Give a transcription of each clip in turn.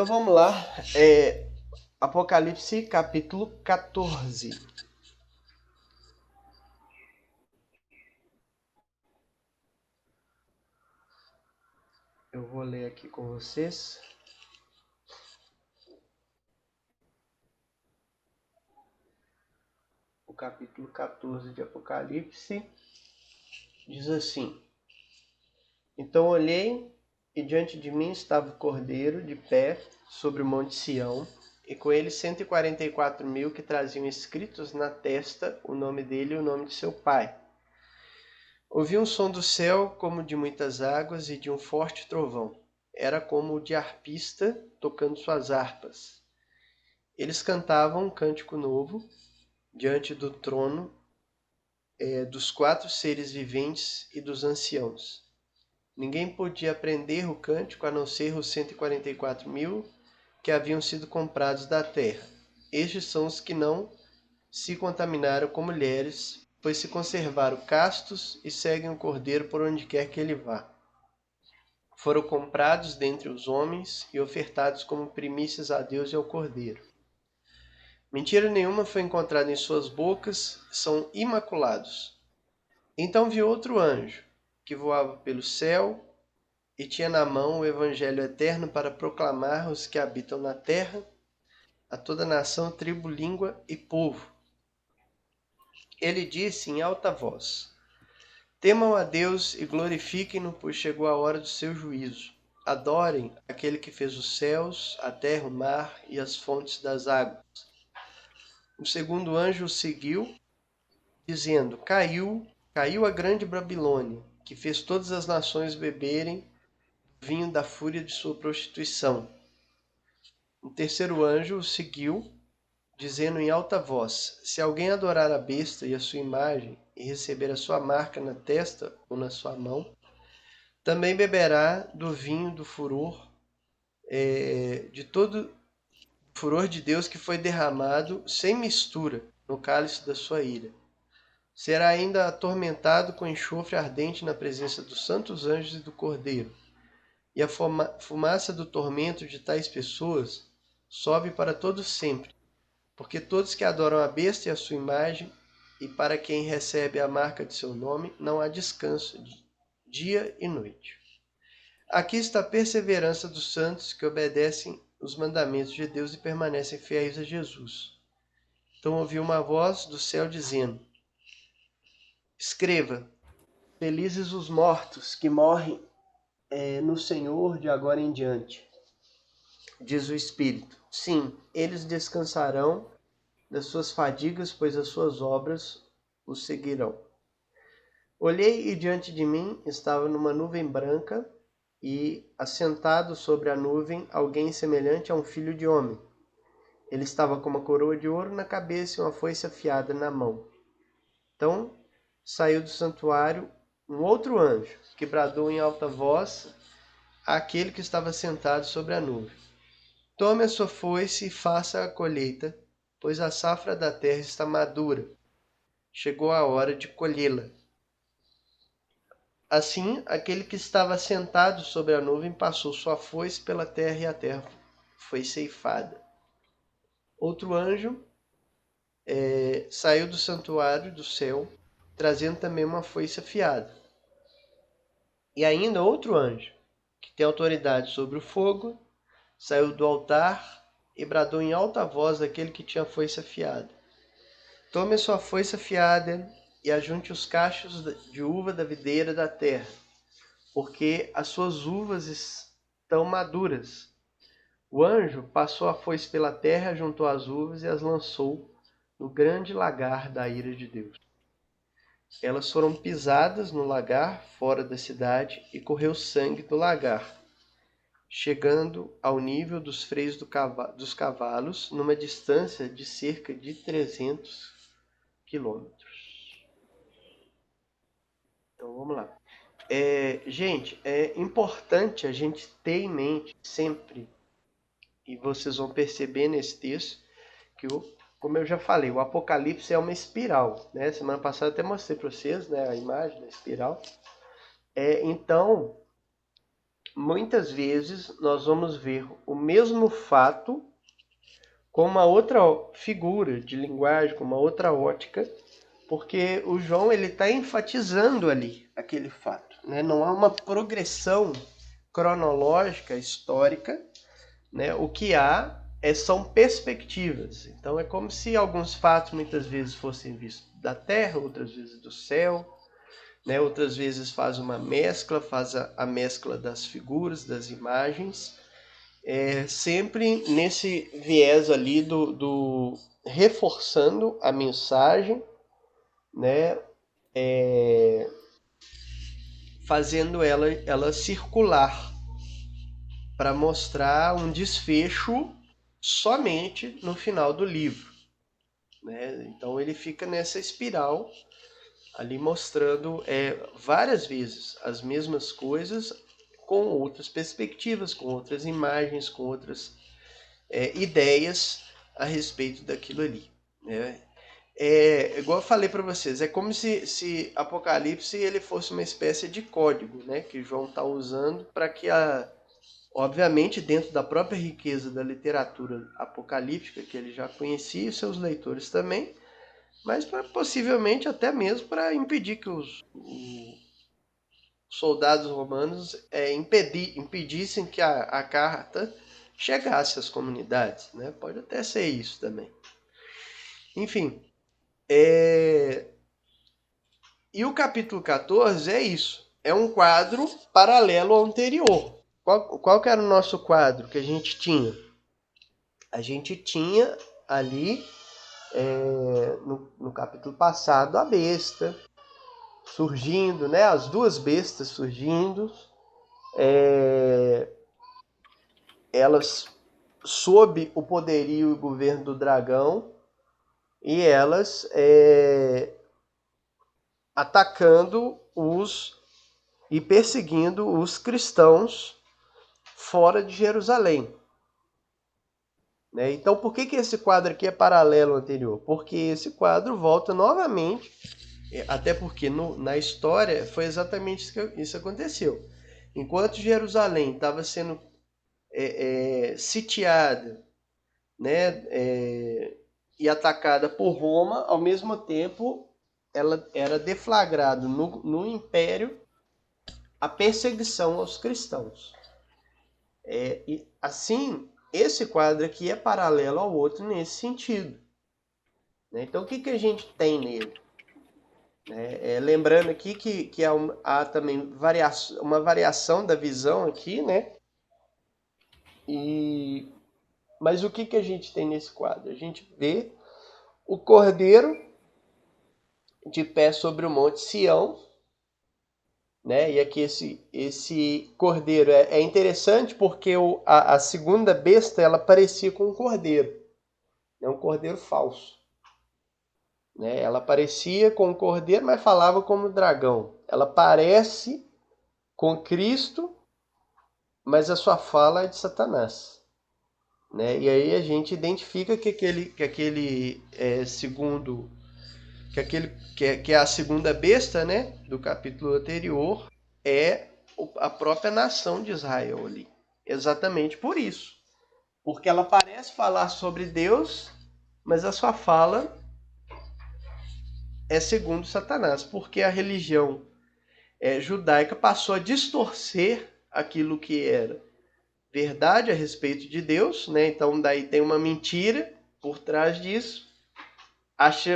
Então vamos lá. Apocalipse capítulo 14. Eu vou ler aqui com vocês. O capítulo 14 de Apocalipse diz assim: Então olhei, e diante de mim estava o Cordeiro de pé sobre o monte Sião, e com ele 144.000 que traziam escritos na testa o nome dele e o nome de seu pai. Ouvi um som do céu como de muitas águas e de um forte trovão. Era como o de arpista tocando suas harpas. Eles cantavam um cântico novo diante do trono dos 4 seres viventes e dos anciãos. Ninguém podia aprender o cântico a não ser os 144.000 que haviam sido comprados da terra. Estes são os que não se contaminaram com mulheres, pois se conservaram castos e seguem o Cordeiro por onde quer que ele vá. Foram comprados dentre os homens e ofertados como primícias a Deus e ao Cordeiro. Mentira nenhuma foi encontrada em suas bocas, são imaculados. Então vi outro anjo, que voava pelo céu e tinha na mão o evangelho eterno para proclamar aos que habitam na terra, a toda nação, tribo, língua e povo. Ele disse em alta voz: Temam a Deus e glorifiquem-no, pois chegou a hora do seu juízo. Adorem aquele que fez os céus, a terra, o mar e as fontes das águas. O segundo anjo o seguiu, dizendo: Caiu a grande Babilônia, que fez todas as nações beberem do vinho da fúria de sua prostituição. O terceiro anjo o seguiu, dizendo em alta voz: Se alguém adorar a besta e a sua imagem e receber a sua marca na testa ou na sua mão, também beberá do vinho do furor, de todo o furor de Deus que foi derramado sem mistura no cálice da sua ira. Será ainda atormentado com enxofre ardente na presença dos santos anjos e do Cordeiro. E a fumaça do tormento de tais pessoas sobe para todo sempre, porque todos que adoram a besta e a sua imagem, e para quem recebe a marca de seu nome, não há descanso de dia e noite. Aqui está a perseverança dos santos que obedecem os mandamentos de Deus e permanecem fiéis a Jesus. Então ouvi uma voz do céu dizendo: Escreva, felizes os mortos que morrem no Senhor de agora em diante. Diz o Espírito: Sim, eles descansarão das suas fadigas, pois as suas obras os seguirão. Olhei e diante de mim estava numa nuvem branca e, assentado sobre a nuvem, alguém semelhante a um filho de homem. Ele estava com uma coroa de ouro na cabeça e uma foice afiada na mão. Então saiu do santuário um outro anjo, que bradou em alta voz àquele que estava sentado sobre a nuvem: Tome a sua foice e faça a colheita, pois a safra da terra está madura. Chegou a hora de colhê-la. Assim, aquele que estava sentado sobre a nuvem passou sua foice pela terra e a terra foi ceifada. Outro anjo saiu do santuário do céu, trazendo também uma foice afiada. E ainda outro anjo, que tem autoridade sobre o fogo, saiu do altar e bradou em alta voz àquele que tinha a foice afiada: Tome a sua foice afiada e ajunte os cachos de uva da videira da terra, porque as suas uvas estão maduras. O anjo passou a foice pela terra, juntou as uvas e as lançou no grande lagar da ira de Deus. Elas foram pisadas no lagar, fora da cidade, e correu sangue do lagar, chegando ao nível dos freios dos cavalos, numa distância de cerca de 300 quilômetros. Então vamos lá. Gente, é importante a gente ter em mente sempre, e vocês vão perceber nesse texto, que, como eu já falei, o Apocalipse é uma espiral, né? Semana passada eu até mostrei para vocês, né, a imagem da espiral. Então, muitas vezes nós vamos ver o mesmo fato com uma outra figura de linguagem, com uma outra ótica, porque o João ele está enfatizando ali aquele fato, né? Não há uma progressão cronológica, histórica, né? O que há são perspectivas. Então é como se alguns fatos muitas vezes fossem vistos da terra, outras vezes do céu, né? Outras vezes faz uma mescla, faz a mescla das figuras, das imagens, sempre nesse viés ali do reforçando a mensagem, né? Fazendo ela circular para mostrar um desfecho somente no final do livro, né? Então ele fica nessa espiral ali mostrando várias vezes as mesmas coisas com outras perspectivas, com outras imagens, com outras ideias a respeito daquilo ali, né? Igual eu falei para vocês, é como se Apocalipse ele fosse uma espécie de código, né, que João está usando para que obviamente dentro da própria riqueza da literatura apocalíptica que ele já conhecia e seus leitores também, mas possivelmente até mesmo para impedir que os soldados romanos impedissem que a carta chegasse às comunidades, né? Pode até ser isso também. Enfim, e o capítulo 14 é isso. É um quadro paralelo ao anterior. Qual que era o nosso quadro que a gente tinha? A gente tinha ali, no capítulo passado, a besta surgindo, né? As duas bestas surgindo. Elas sob o poderio e o governo do dragão, e elas atacando e perseguindo os cristãos fora de Jerusalém, né? Então, por que esse quadro aqui é paralelo ao anterior? Porque esse quadro volta novamente, até porque na história foi exatamente isso que aconteceu. Enquanto Jerusalém estava sendo sitiada, né, e atacada por Roma, ao mesmo tempo ela era deflagrado no Império a perseguição aos cristãos. E assim, esse quadro aqui é paralelo ao outro nesse sentido, né? Então, o que a gente tem nele? Lembrando aqui que há também uma variação da visão aqui, né? Mas o que a gente tem nesse quadro? A gente vê o cordeiro de pé sobre o monte Sião, né? E aqui esse cordeiro é interessante porque a segunda besta ela parecia com um cordeiro, é um cordeiro falso, né? Ela parecia com um cordeiro, mas falava como dragão. Ela parece com Cristo, mas a sua fala é de Satanás, né? E aí a gente identifica que aquele segundo que é a segunda besta, né, do capítulo anterior, é a própria nação de Israel ali. Exatamente por isso. Porque ela parece falar sobre Deus, mas a sua fala é segundo Satanás. Porque a religião judaica passou a distorcer aquilo que era verdade a respeito de Deus, né? Então daí tem uma mentira por trás disso.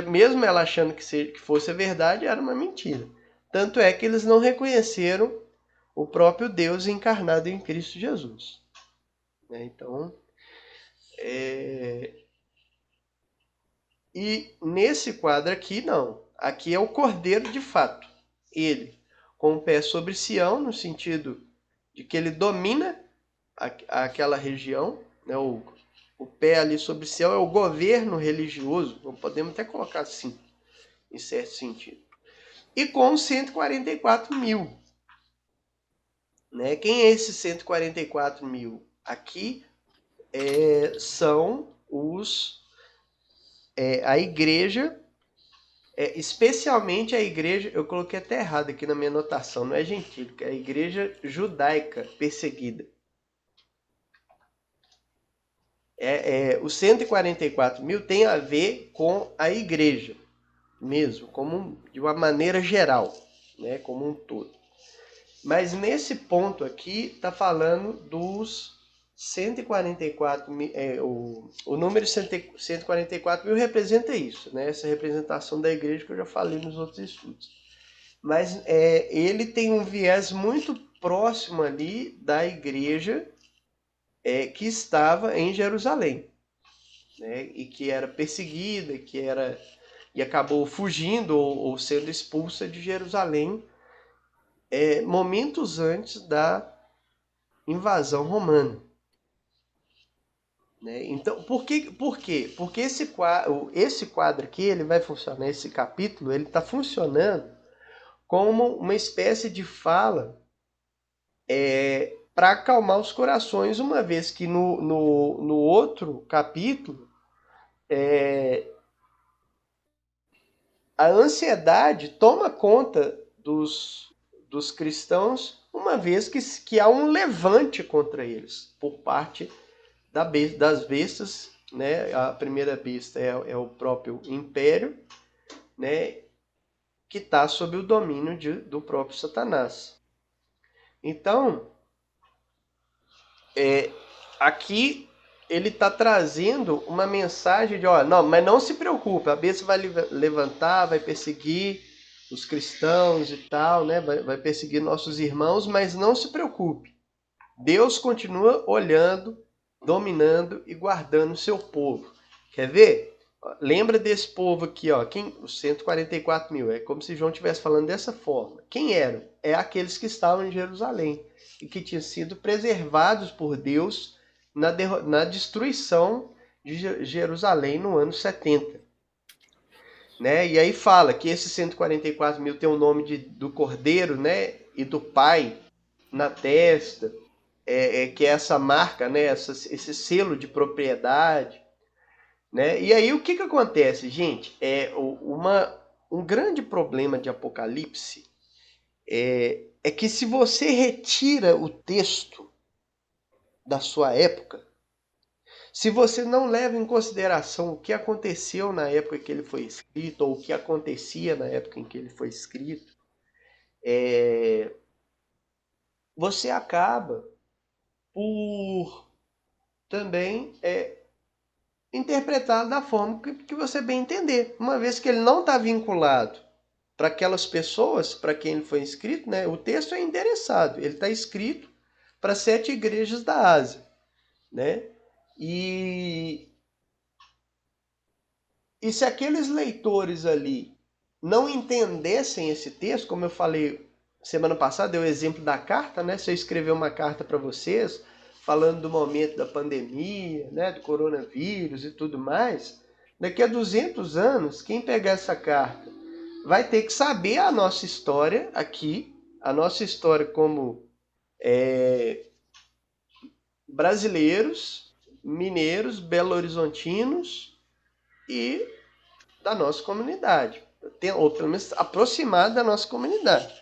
Mesmo ela achando que fosse a verdade, era uma mentira. Tanto é que eles não reconheceram o próprio Deus encarnado em Cristo Jesus, né? Então, e nesse quadro aqui, não. Aqui é o cordeiro de fato. Ele, com o pé sobre Sião, no sentido de que ele domina aquela região, né? O pé ali sobre Sião é o governo religioso, podemos até colocar assim, em certo sentido. E com 144 mil. Né? Quem é esses 144 mil? Aqui são a igreja Especialmente a igreja, eu coloquei até errado aqui na minha anotação, não é gentílica, é a igreja judaica perseguida. Os 144 mil tem a ver com a igreja mesmo, de uma maneira geral, né, como um todo. Mas nesse ponto aqui está falando dos 144 mil, o número 144 mil representa isso, né, essa representação da igreja que eu já falei nos outros estudos. Mas ele tem um viés muito próximo ali da igreja que estava em Jerusalém, né, e que era perseguida, e acabou fugindo ou sendo expulsa de Jerusalém momentos antes da invasão romana. Né? Então, por quê? Porque esse quadro aqui ele vai funcionar, esse capítulo, ele está funcionando como uma espécie de fala para acalmar os corações, uma vez que no outro capítulo a ansiedade toma conta dos cristãos, uma vez que há um levante contra eles por parte das bestas, né? A primeira besta é o próprio império, né? Que está sob o domínio do próprio Satanás. Então, aqui ele está trazendo uma mensagem de, ó, não, mas não se preocupe, a besta vai levantar, vai perseguir os cristãos e tal, né? Vai perseguir nossos irmãos, mas não se preocupe. Deus continua olhando, dominando e guardando o seu povo. Quer ver? Lembra desse povo aqui, ó, os 144 mil. É como se João estivesse falando dessa forma. Quem eram? É aqueles que estavam em Jerusalém e que tinham sido preservados por Deus na destruição de Jerusalém no ano 70. Né? E aí fala que esses 144 mil tem o nome do Cordeiro, né? E do Pai na testa. Que é essa marca, né? Esse selo de propriedade. Né? E aí o que acontece, gente? Um grande problema de Apocalipse é que se você retira o texto da sua época, se você não leva em consideração o que aconteceu na época que ele foi escrito, ou o que acontecia na época em que ele foi escrito, você acaba por também interpretar da forma que você bem entender, uma vez que ele não está vinculado para aquelas pessoas para quem ele foi escrito, né? O texto é endereçado, ele está escrito para 7 igrejas da Ásia, né? E se aqueles leitores ali não entendessem esse texto, como eu falei semana passada, deu o exemplo da carta, né? Se eu escrever uma carta para vocês falando do momento da pandemia, né, do coronavírus e tudo mais, daqui a 200 anos, quem pegar essa carta vai ter que saber a nossa história aqui, a nossa história como brasileiros, mineiros, belo-horizontinos e da nossa comunidade, ou pelo menos aproximar da nossa comunidade,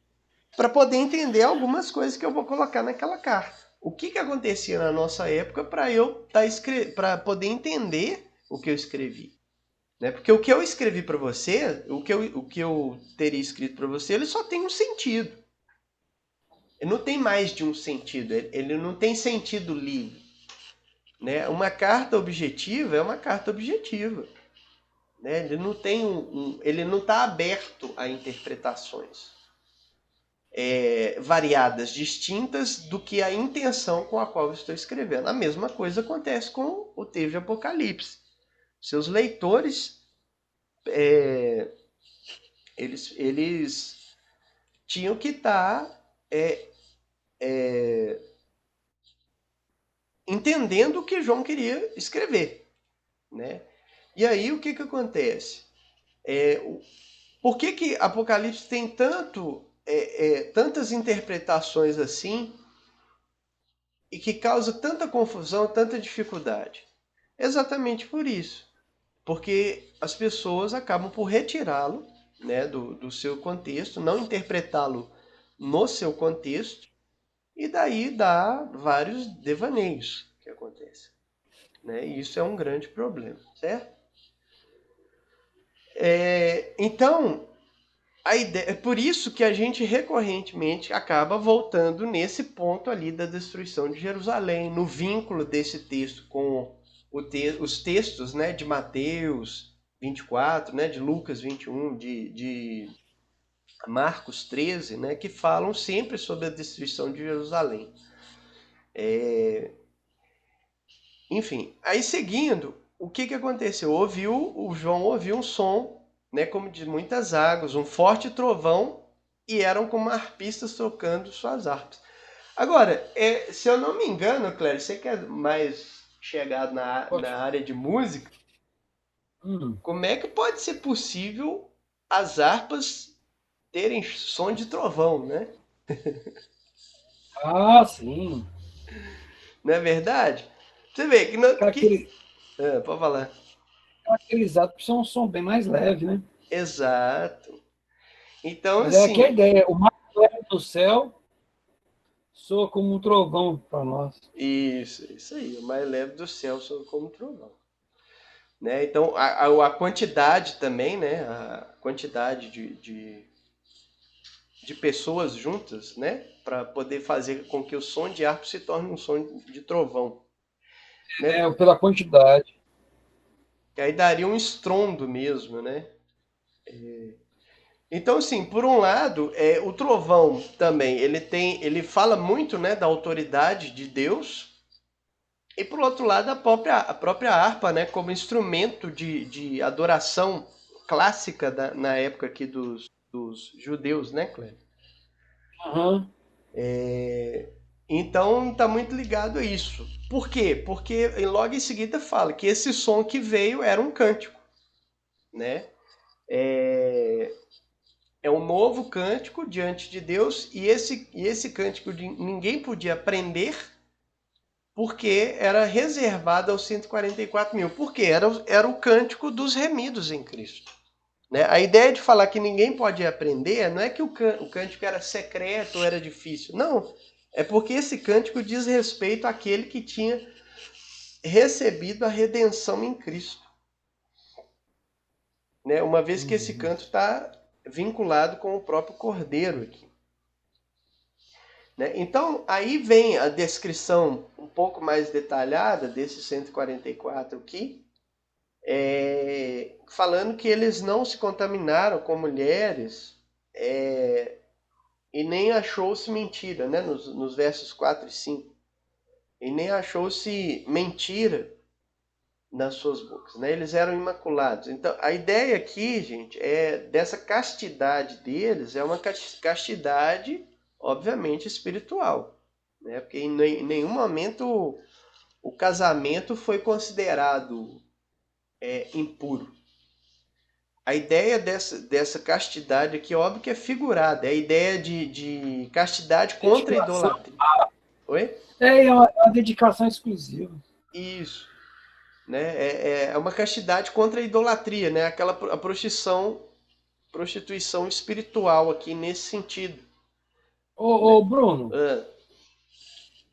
para poder entender algumas coisas que eu vou colocar naquela carta. O que acontecia na nossa época para poder entender o que eu escrevi. Né? Porque o que eu escrevi para você, o que eu teria escrito para você, ele só tem um sentido. Ele não tem mais de um sentido, ele não tem sentido livre. Né? Uma carta objetiva é uma carta objetiva. Né? Ele não tem ele não está aberto a interpretações variadas, distintas do que a intenção com a qual eu estou escrevendo. A mesma coisa acontece com o texto de Apocalipse. Seus leitores, eles tinham que estar entendendo o que João queria escrever. Né? E aí o que acontece? Por que Apocalipse tem tantas interpretações assim e que causa tanta confusão, tanta dificuldade? Exatamente por isso. Porque as pessoas acabam por retirá-lo né, do seu contexto, não interpretá-lo no seu contexto, e daí dá vários devaneios que acontecem, né? E isso é um grande problema, certo? Então, a ideia, é por isso que a gente recorrentemente acaba voltando nesse ponto ali da destruição de Jerusalém, no vínculo desse texto com os textos, né, de Mateus 24, né, de Lucas 21, de Marcos 13, né, que falam sempre sobre a destruição de Jerusalém. Enfim, aí seguindo, o que que aconteceu? O João ouviu um som, né, como de muitas águas, um forte trovão, e eram como arpistas tocando suas harpas. Agora, se eu não me engano, Clério, você que é mais chegado na Pode. área de música, Hum. como é que pode ser possível as harpas terem som de trovão, né? Ah, sim. Não é verdade? Você vê que... Não, Caracteri- pode falar. Caracterizado por ser um som bem mais leve, né? Exato. Então, Mas é aqui a assim, ideia. O mais leve do céu soa como um trovão para nós. isso aí, o mais leve do céu soa como trovão. Né? Então, a quantidade também, né? A quantidade de pessoas juntas, né? Para poder fazer com que o som de harpa se torne um som de trovão. Né? É, pela quantidade. Que aí daria um estrondo mesmo, né? Então, assim, por um lado, o trovão também, ele fala muito, né, da autoridade de Deus. E por outro lado, a própria harpa, né, como instrumento de adoração clássica na época aqui dos judeus, né, Cleber? Aham. Então está muito ligado a isso. Por quê? Porque logo em seguida fala que esse som que veio era um cântico, né? É um novo cântico diante de Deus, e esse cântico ninguém podia aprender porque era reservado aos 144 mil. Por quê? Era o cântico dos remidos em Cristo. Né? A ideia de falar que ninguém pode aprender não é que o cântico era secreto ou era difícil. Não. É porque esse cântico diz respeito àquele que tinha recebido a redenção em Cristo. Né? Uma vez que esse Uhum. canto está vinculado com o próprio Cordeiro aqui. Né? Então, aí vem a descrição um pouco mais detalhada desses 144 aqui, falando que eles não se contaminaram com mulheres, e nem achou-se mentira, né? Nos versos 4 e 5. E nem achou-se mentira nas suas bocas, né? Eles eram imaculados. Então, a ideia aqui, gente, é dessa castidade deles, é uma castidade, obviamente, espiritual, né? Porque em nenhum momento o casamento foi considerado impuro. A ideia dessa castidade aqui, óbvio que é figurada, é a ideia de castidade contra a Dedicação. idolatria. Oi? É uma dedicação exclusiva. Isso. Né? É uma castidade contra a idolatria, né? A prostituição espiritual aqui nesse sentido. Né? Ô, Bruno, Ah,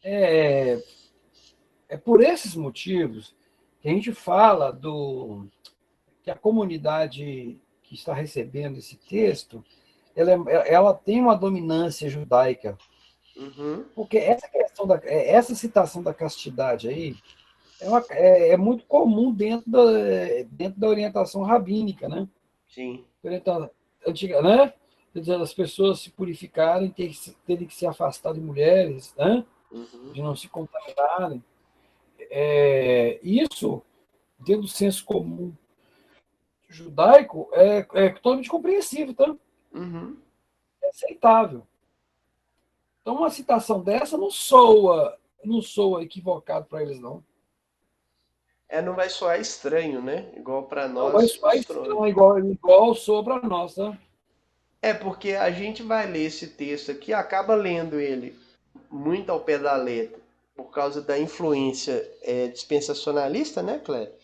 é, é por esses motivos que a gente fala que a comunidade que está recebendo esse texto, ela tem uma dominância judaica, uhum, porque essa citação da castidade aí é muito comum dentro da orientação rabínica, né? sim. Orientação antiga, né? Quer dizer, as pessoas se purificarem, terem que se afastar de mulheres, né? Uhum, De não se contaminarem. Isso, dentro do senso comum judaico, é totalmente compreensível, tá? uhum. É aceitável. Então, uma citação dessa não soa equivocado para eles, não. Não vai soar estranho, né? Igual para Não, nós mas estranho. não é igual soa para nós, tá? Porque a gente vai ler esse texto aqui, acaba lendo ele muito ao pé da letra, por causa da influência dispensacionalista, né, Cléber?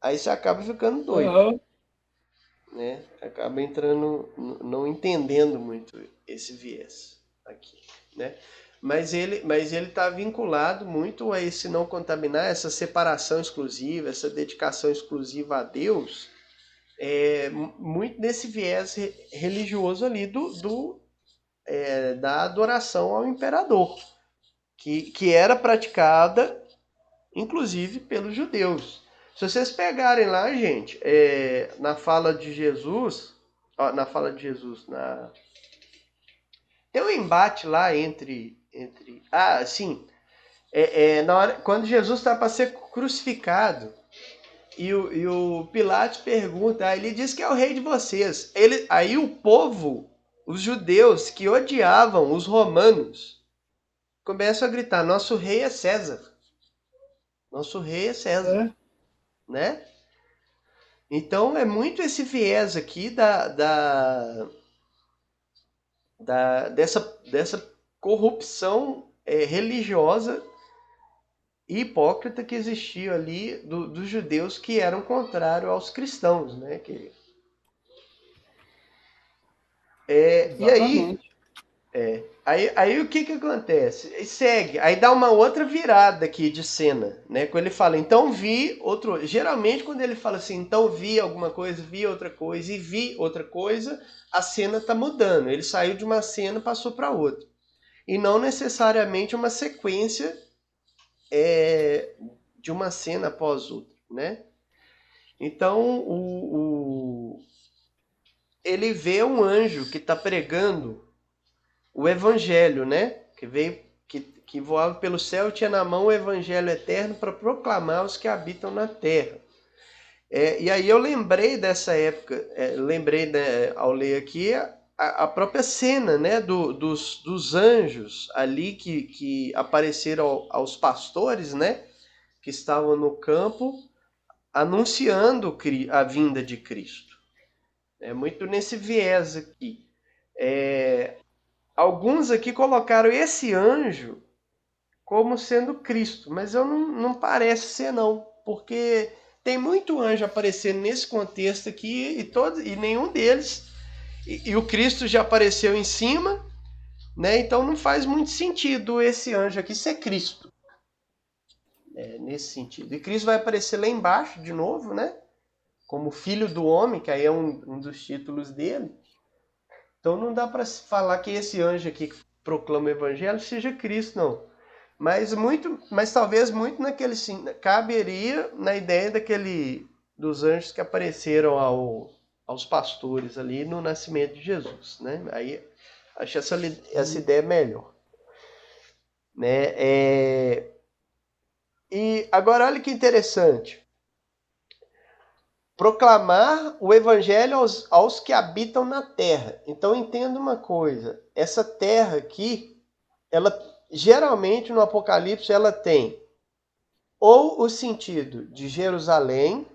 Aí você acaba ficando doido. Aham. né? Acaba entrando, não entendendo muito esse viés aqui, né? Mas ele está vinculado muito a esse não contaminar, essa separação exclusiva, essa dedicação exclusiva a Deus, muito nesse viés religioso ali da adoração ao imperador, que era praticada, inclusive, pelos judeus. Se vocês pegarem lá, gente, na fala de Jesus, tem um embate lá sim, na hora, quando Jesus está para ser crucificado, e o Pilatos pergunta, ele diz que é o rei de vocês. Aí o povo, os judeus que odiavam os romanos, começam a gritar, nosso rei é César. Nosso rei é César, né? Então é muito esse viés aqui dessa corrupção religiosa e hipócrita que existia ali dos judeus que eram contrários aos cristãos, né? E aí o que acontece? Segue, aí dá uma outra virada aqui de cena, né? Quando ele fala, então vi outro. Geralmente, quando ele fala assim, então vi alguma coisa, vi outra coisa e vi outra coisa, a cena tá mudando. Ele saiu de uma cena e passou para outra. E não necessariamente uma sequência de uma cena após outra, né? Então, ele vê um anjo que está pregando o evangelho, né? Que voava pelo céu e tinha na mão o evangelho eterno para proclamar aos que habitam na terra. E aí eu lembrei dessa época, né, ao ler aqui, a própria cena, né, dos anjos ali que apareceram aos pastores, né, que estavam no campo, anunciando a vinda de Cristo. É muito nesse viés aqui. Alguns aqui colocaram esse anjo como sendo Cristo, mas eu não parece ser não, porque tem muito anjo aparecendo nesse contexto aqui e nenhum deles, e o Cristo já apareceu em cima, né? Então não faz muito sentido esse anjo aqui ser Cristo, nesse sentido. E Cristo vai aparecer lá embaixo de novo, né? Como Filho do Homem, que aí é um dos títulos dele. Então não dá para falar que esse anjo aqui que proclama o evangelho seja Cristo, não. Mas talvez muito naquele sim, caberia na ideia dos anjos que apareceram aos pastores ali no nascimento de Jesus, né? Aí acho essa ideia melhor, né? E agora olha que interessante. Proclamar o evangelho aos que habitam na terra. Então entenda uma coisa, essa terra aqui, ela geralmente no Apocalipse ela tem ou o sentido de Jerusalém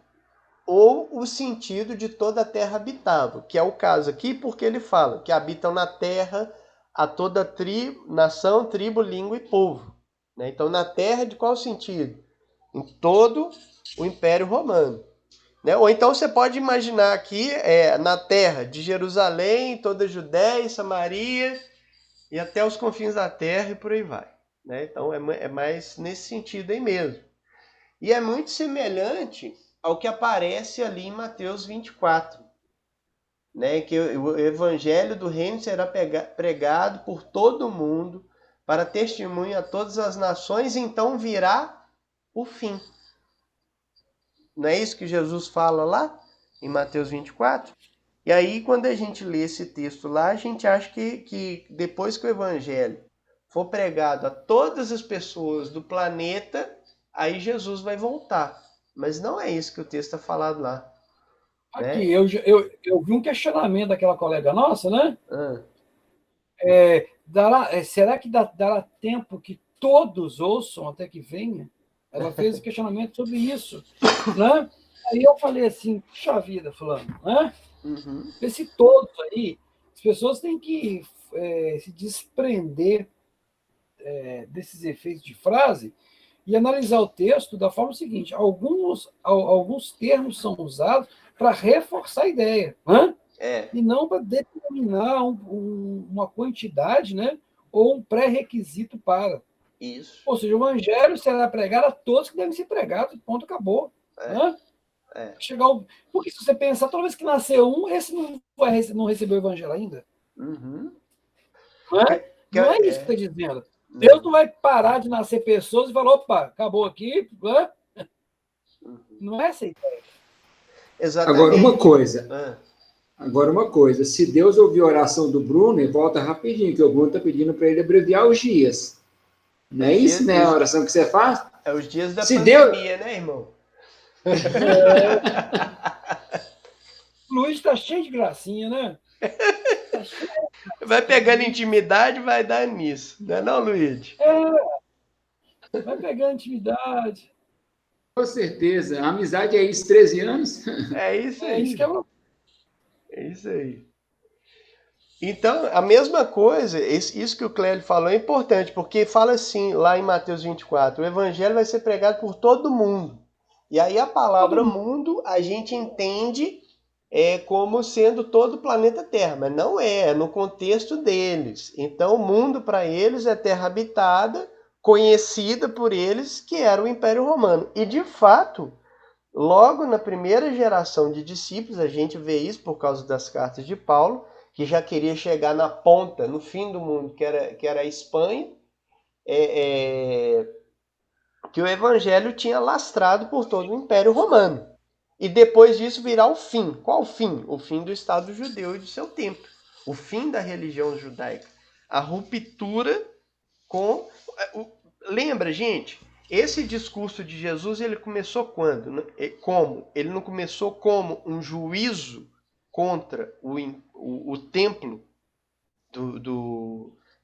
ou o sentido de toda a terra habitável, que é o caso aqui porque ele fala que habitam na terra a toda nação, tribo, língua e povo. Né? Então na terra de qual sentido? Em todo o Império Romano. Né? Ou então você pode imaginar aqui na terra de Jerusalém, toda a Judéia, Samaria e até os confins da terra e por aí vai. Né? Então é mais nesse sentido aí mesmo. E é muito semelhante ao que aparece ali em Mateus 24. Né? Que o evangelho do reino será pregado por todo o mundo para testemunho a todas as nações, e então virá o fim. Não é isso que Jesus fala lá em Mateus 24? E aí, quando a gente lê esse texto lá, a gente acha que depois que o evangelho for pregado a todas as pessoas do planeta, aí Jesus vai voltar. Mas não é isso que o texto está falando lá. Aqui, eu vi um questionamento daquela colega nossa, né? Será que dará tempo que todos ouçam até que venha? Ela fez questionamento sobre isso, né? Aí eu falei assim, puxa vida, fulano, né? Esse todos aí, as pessoas têm que se desprender desses efeitos de frase, e analisar o texto da forma seguinte: alguns termos são usados para reforçar a ideia, né? E não para determinar uma quantidade, né? Ou um pré-requisito para. Isso. Ou seja, o evangelho será pregado a todos que devem ser pregados, ponto, acabou. Né? Porque se você pensar, toda vez que nasceu um, esse não recebeu o evangelho ainda. Uhum. Não é isso que está dizendo. Deus não vai parar de nascer pessoas e falar, opa, acabou aqui. Não é essa a ideia. Exatamente. Agora uma coisa, se Deus ouvir a oração do Bruno, ele volta rapidinho, que o Bruno está pedindo para ele abreviar os dias. Não é isso, né? A oração que você faz? É os dias da pandemia, né, irmão? O Luiz está cheio de gracinha, né? Vai pegando intimidade, vai dar nisso. Não é não, Luiz? Vai pegando intimidade. Com certeza. A amizade é isso, 13 anos? É isso aí. É isso que é isso aí. Então, a mesma coisa, isso que o Clélio falou é importante, porque fala assim, lá em Mateus 24, o evangelho vai ser pregado por todo mundo. E aí a palavra mundo, a gente entende como sendo todo o planeta Terra, mas não é no contexto deles. Então, o mundo para eles é terra habitada, conhecida por eles, que era o Império Romano. E, de fato, logo na primeira geração de discípulos, a gente vê isso por causa das cartas de Paulo, que já queria chegar na ponta, no fim do mundo, que era a Espanha, que o evangelho tinha lastrado por todo o Império Romano. E depois disso virá o fim. Qual o fim? O fim do Estado judeu e do seu tempo. O fim da religião judaica. A ruptura com... Lembra, gente? Esse discurso de Jesus, ele começou quando? Como? Ele não começou como um juízo contra o templo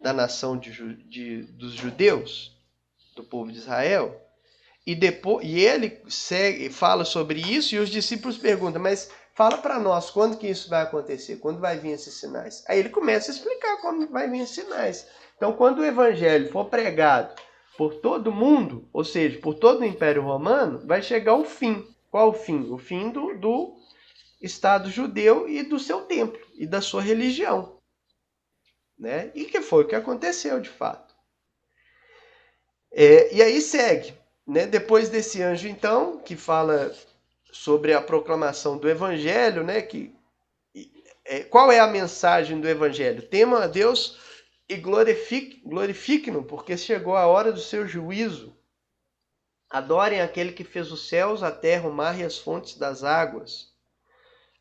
da nação dos judeus, do povo de Israel. E ele fala sobre isso e os discípulos perguntam, mas fala para nós quando que isso vai acontecer, quando vai vir esses sinais. Aí ele começa a explicar como vai vir esses sinais. Então, quando o evangelho for pregado por todo mundo, ou seja, por todo o Império Romano, vai chegar o fim. Qual o fim? O fim do Estado judeu e do seu templo e da sua religião. Né? E que foi o que aconteceu de fato. E aí segue. Né? Depois desse anjo, então, que fala sobre a proclamação do evangelho, né? Qual é a mensagem do evangelho? Temam a Deus e glorifiquem-no, porque chegou a hora do seu juízo. Adorem aquele que fez os céus, a terra, o mar e as fontes das águas.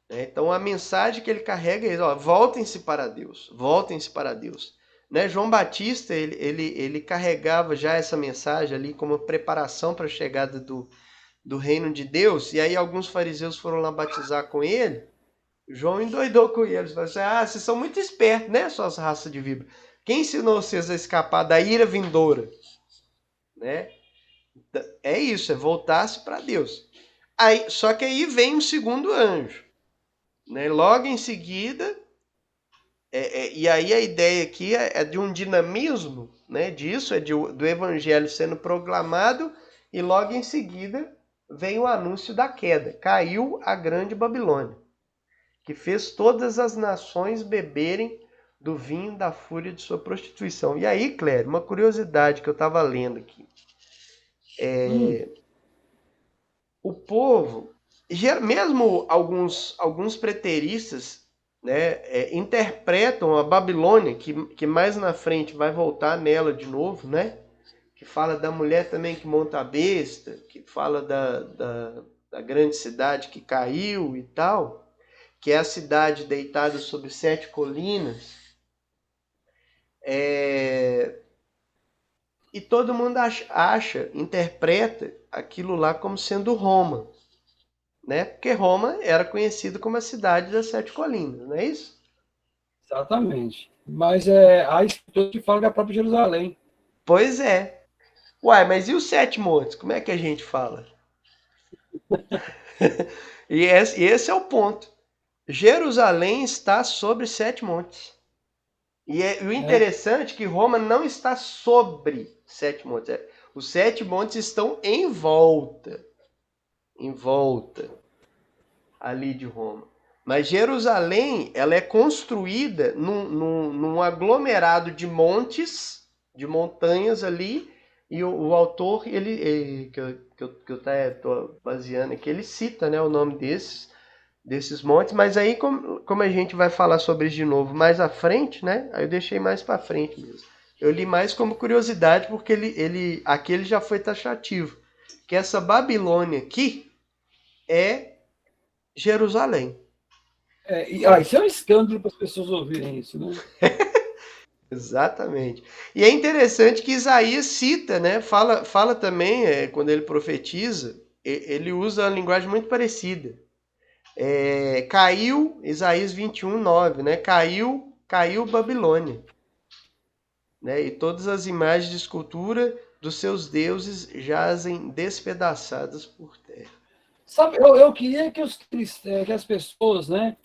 Então a mensagem que ele carrega é isso, voltem-se para Deus, voltem-se para Deus. Né? João Batista, ele carregava já essa mensagem ali como preparação para a chegada do reino de Deus, e aí alguns fariseus foram lá batizar com ele. João endoidou com eles, falou assim, vocês são muito espertos, né, suas raças de víbora? Quem ensinou vocês a escapar da ira vindoura? Né? É isso, é voltar-se para Deus. Só que aí vem um segundo anjo. Né? Logo em seguida, e aí a ideia aqui é de um dinamismo, né? Disso, do evangelho sendo proclamado, e logo em seguida vem o anúncio da queda. Caiu a grande Babilônia, que fez todas as nações beberem do vinho da fúria de sua prostituição. E aí, Clério, uma curiosidade que eu estava lendo aqui. O povo, mesmo alguns preteristas, né, interpretam a Babilônia, que mais na frente vai voltar nela de novo, né? Que fala da mulher também que monta a besta, que fala da grande cidade que caiu e tal, que é a cidade deitada sobre 7 colinas. E todo mundo interpreta aquilo lá como sendo Roma. Né? Porque Roma era conhecida como a cidade das 7 colinas, não é isso? Exatamente. Mas a escritura que fala da própria Jerusalém. Pois é. Uai, mas e os 7 montes? Como é que a gente fala? E esse é o ponto. Jerusalém está sobre 7 montes. E o interessante é que Roma não está sobre 7 montes. Os 7 montes estão em volta ali de Roma. Mas Jerusalém, ela é construída num aglomerado de montes, de montanhas ali, e o autor, ele que eu tô baseando aqui, ele cita, né, o nome desses montes, mas aí como a gente vai falar sobre isso de novo mais à frente, né, aí eu deixei mais para frente mesmo. Eu li mais como curiosidade, porque aqui ele já foi taxativo, que essa Babilônia aqui é Jerusalém. Isso é um escândalo para as pessoas ouvirem isso, né? Exatamente. E é interessante que Isaías cita, né? Fala também, quando ele profetiza, ele usa uma linguagem muito parecida. Caiu, Isaías 21:9, né? Caiu Babilônia. Né? E todas as imagens de escultura dos seus deuses jazem despedaçadas por terra. Sabe, eu queria que as pessoas, né,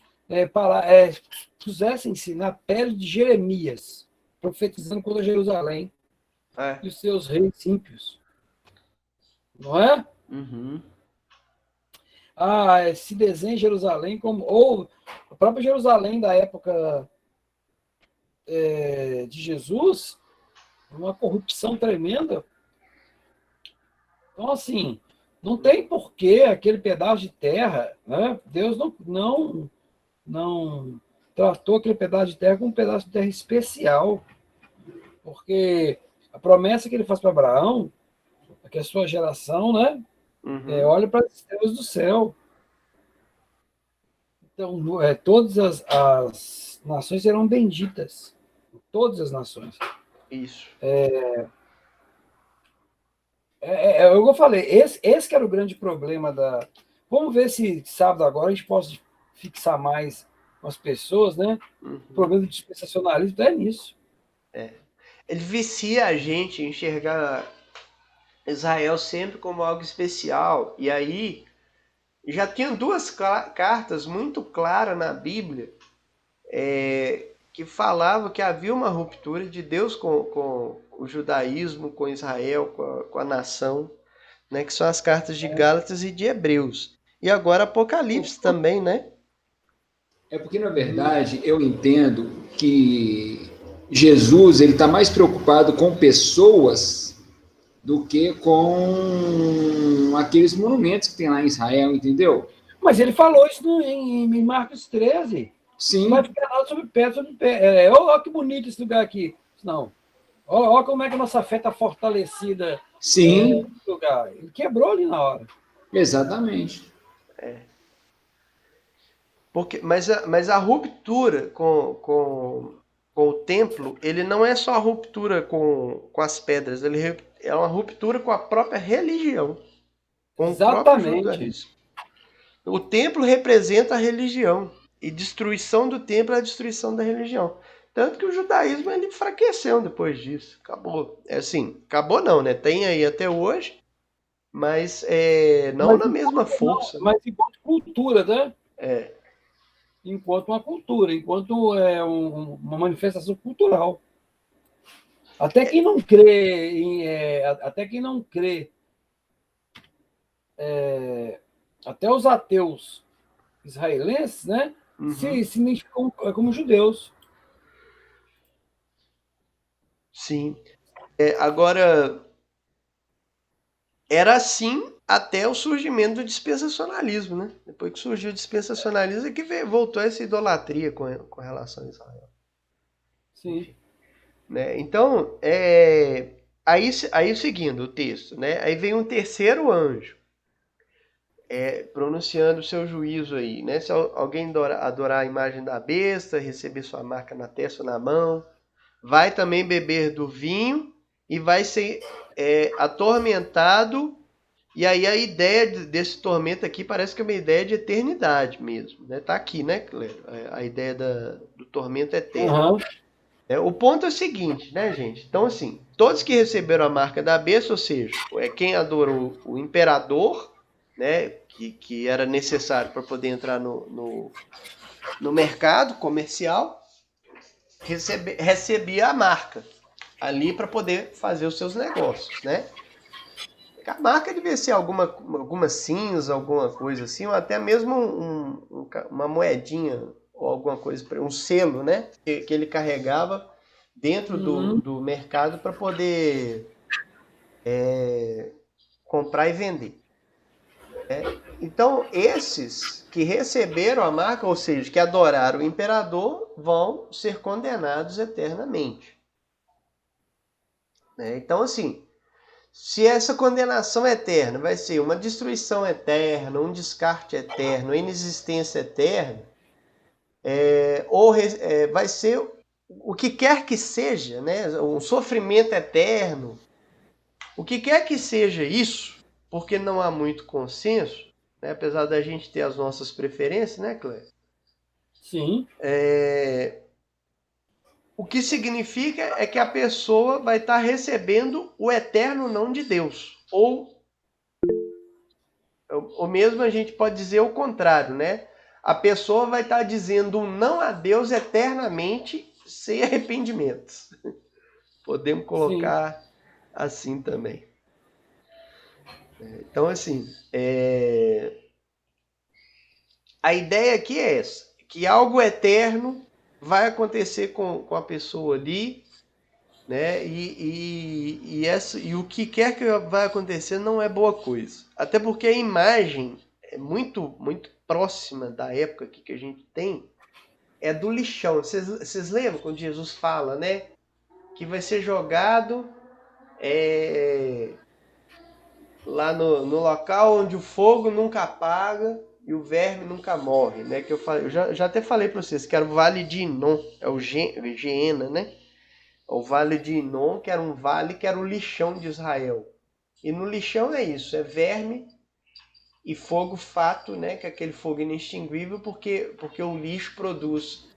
pusessem-se na pele de Jeremias, profetizando contra Jerusalém e os seus reis ímpios. Não é? Uhum. Se desenha Jerusalém como... Ou a própria Jerusalém da época de Jesus, uma corrupção tremenda. Então, assim, não tem porquê aquele pedaço de terra, né? Deus não tratou aquele pedaço de terra como um pedaço de terra especial, porque a promessa que ele faz para Abraão é que a sua geração, né, olha para as estrelas do céu. Então, todas as nações serão benditas. Todas as nações. Isso. Eu falei, esse que era o grande problema da... Vamos ver se sábado agora a gente pode fixar mais com as pessoas, né? O problema do dispensacionalismo é nisso. Ele vicia a gente em enxergar Israel sempre como algo especial. E aí, já tinha 2 cartas muito claras na Bíblia que falavam que havia uma ruptura de Deus com o judaísmo, com Israel, com a nação, né? Que são as cartas de Gálatas e de Hebreus. E agora Apocalipse também, né? É porque, na verdade, eu entendo que Jesus ele está mais preocupado com pessoas do que com aqueles monumentos que tem lá em Israel, entendeu? Mas ele falou isso em Marcos 13. Sim. Vai ficar nada sobre pé. Olha que bonito esse lugar aqui. Não. Olha como é que a nossa fé está fortalecida. Sim. Nesse lugar. Ele quebrou ali na hora. Exatamente. Mas a ruptura com o templo, ele não é só a ruptura com as pedras, ele é uma ruptura com a própria religião. Com Exatamente. O próprio judaísmo. O templo representa a religião. E destruição do templo é a destruição da religião. Tanto que o judaísmo ele enfraqueceu depois disso. Acabou. Acabou não, né? Tem aí até hoje, mas não na mesma força. Mas enquanto cultura, né? Enquanto uma cultura, enquanto uma manifestação cultural. Até quem não crê, até os ateus israelenses, né? Se identificam como judeus. Sim. Agora, era assim até o surgimento do dispensacionalismo, né? Depois que surgiu o dispensacionalismo é que voltou essa idolatria com relação a Israel. Sim. Né? Então, aí seguindo o texto, né? Aí vem um terceiro anjo pronunciando o seu juízo aí, né? Se alguém adorar a imagem da besta, receber sua marca na testa ou na mão, vai também beber do vinho e vai ser atormentado. E aí a ideia desse tormento aqui parece que é uma ideia de eternidade mesmo, né? Tá aqui, né, Cléber? A ideia do tormento eterno. O ponto é o seguinte, né, gente? Então, assim, todos que receberam a marca da besta, ou seja, quem adorou o imperador, né, que era necessário para poder entrar no mercado comercial, recebia a marca ali para poder fazer os seus negócios, né? A marca devia ser alguma cinza, alguma coisa assim, ou até mesmo uma moedinha, ou alguma coisa, um selo, né? Que ele carregava dentro do mercado para poder comprar e vender. Então, esses que receberam a marca, ou seja, que adoraram o imperador, vão ser condenados eternamente. Então, assim, se essa condenação eterna vai ser uma destruição eterna, um descarte eterno, uma inexistência eterna, vai ser o que quer que seja, né? Um sofrimento eterno, o que quer que seja isso, porque não há muito consenso, né? Apesar da gente ter as nossas preferências, né, Cléber? Sim. O que significa é que a pessoa vai estar recebendo o eterno não de Deus. Ou mesmo a gente pode dizer o contrário, né? A pessoa vai estar dizendo um não a Deus eternamente sem arrependimentos. Podemos colocar assim também. Então, assim, a ideia aqui é essa, que algo eterno vai acontecer com a pessoa ali, né? E o que quer que vai acontecer não é boa coisa. Até porque a imagem é muito, muito próxima da época que a gente tem, é do lixão. Vocês lembram quando Jesus fala, né? Que vai ser jogado lá no local onde o fogo nunca apaga e o verme nunca morre, né? Que eu já até falei para vocês que era o Vale de Inom, é o Geena, né? O Vale de Inom, que era um vale que era o lixão de Israel. E no lixão é isso, é verme e fogo fato, né? Que é aquele fogo inextinguível, porque o lixo produz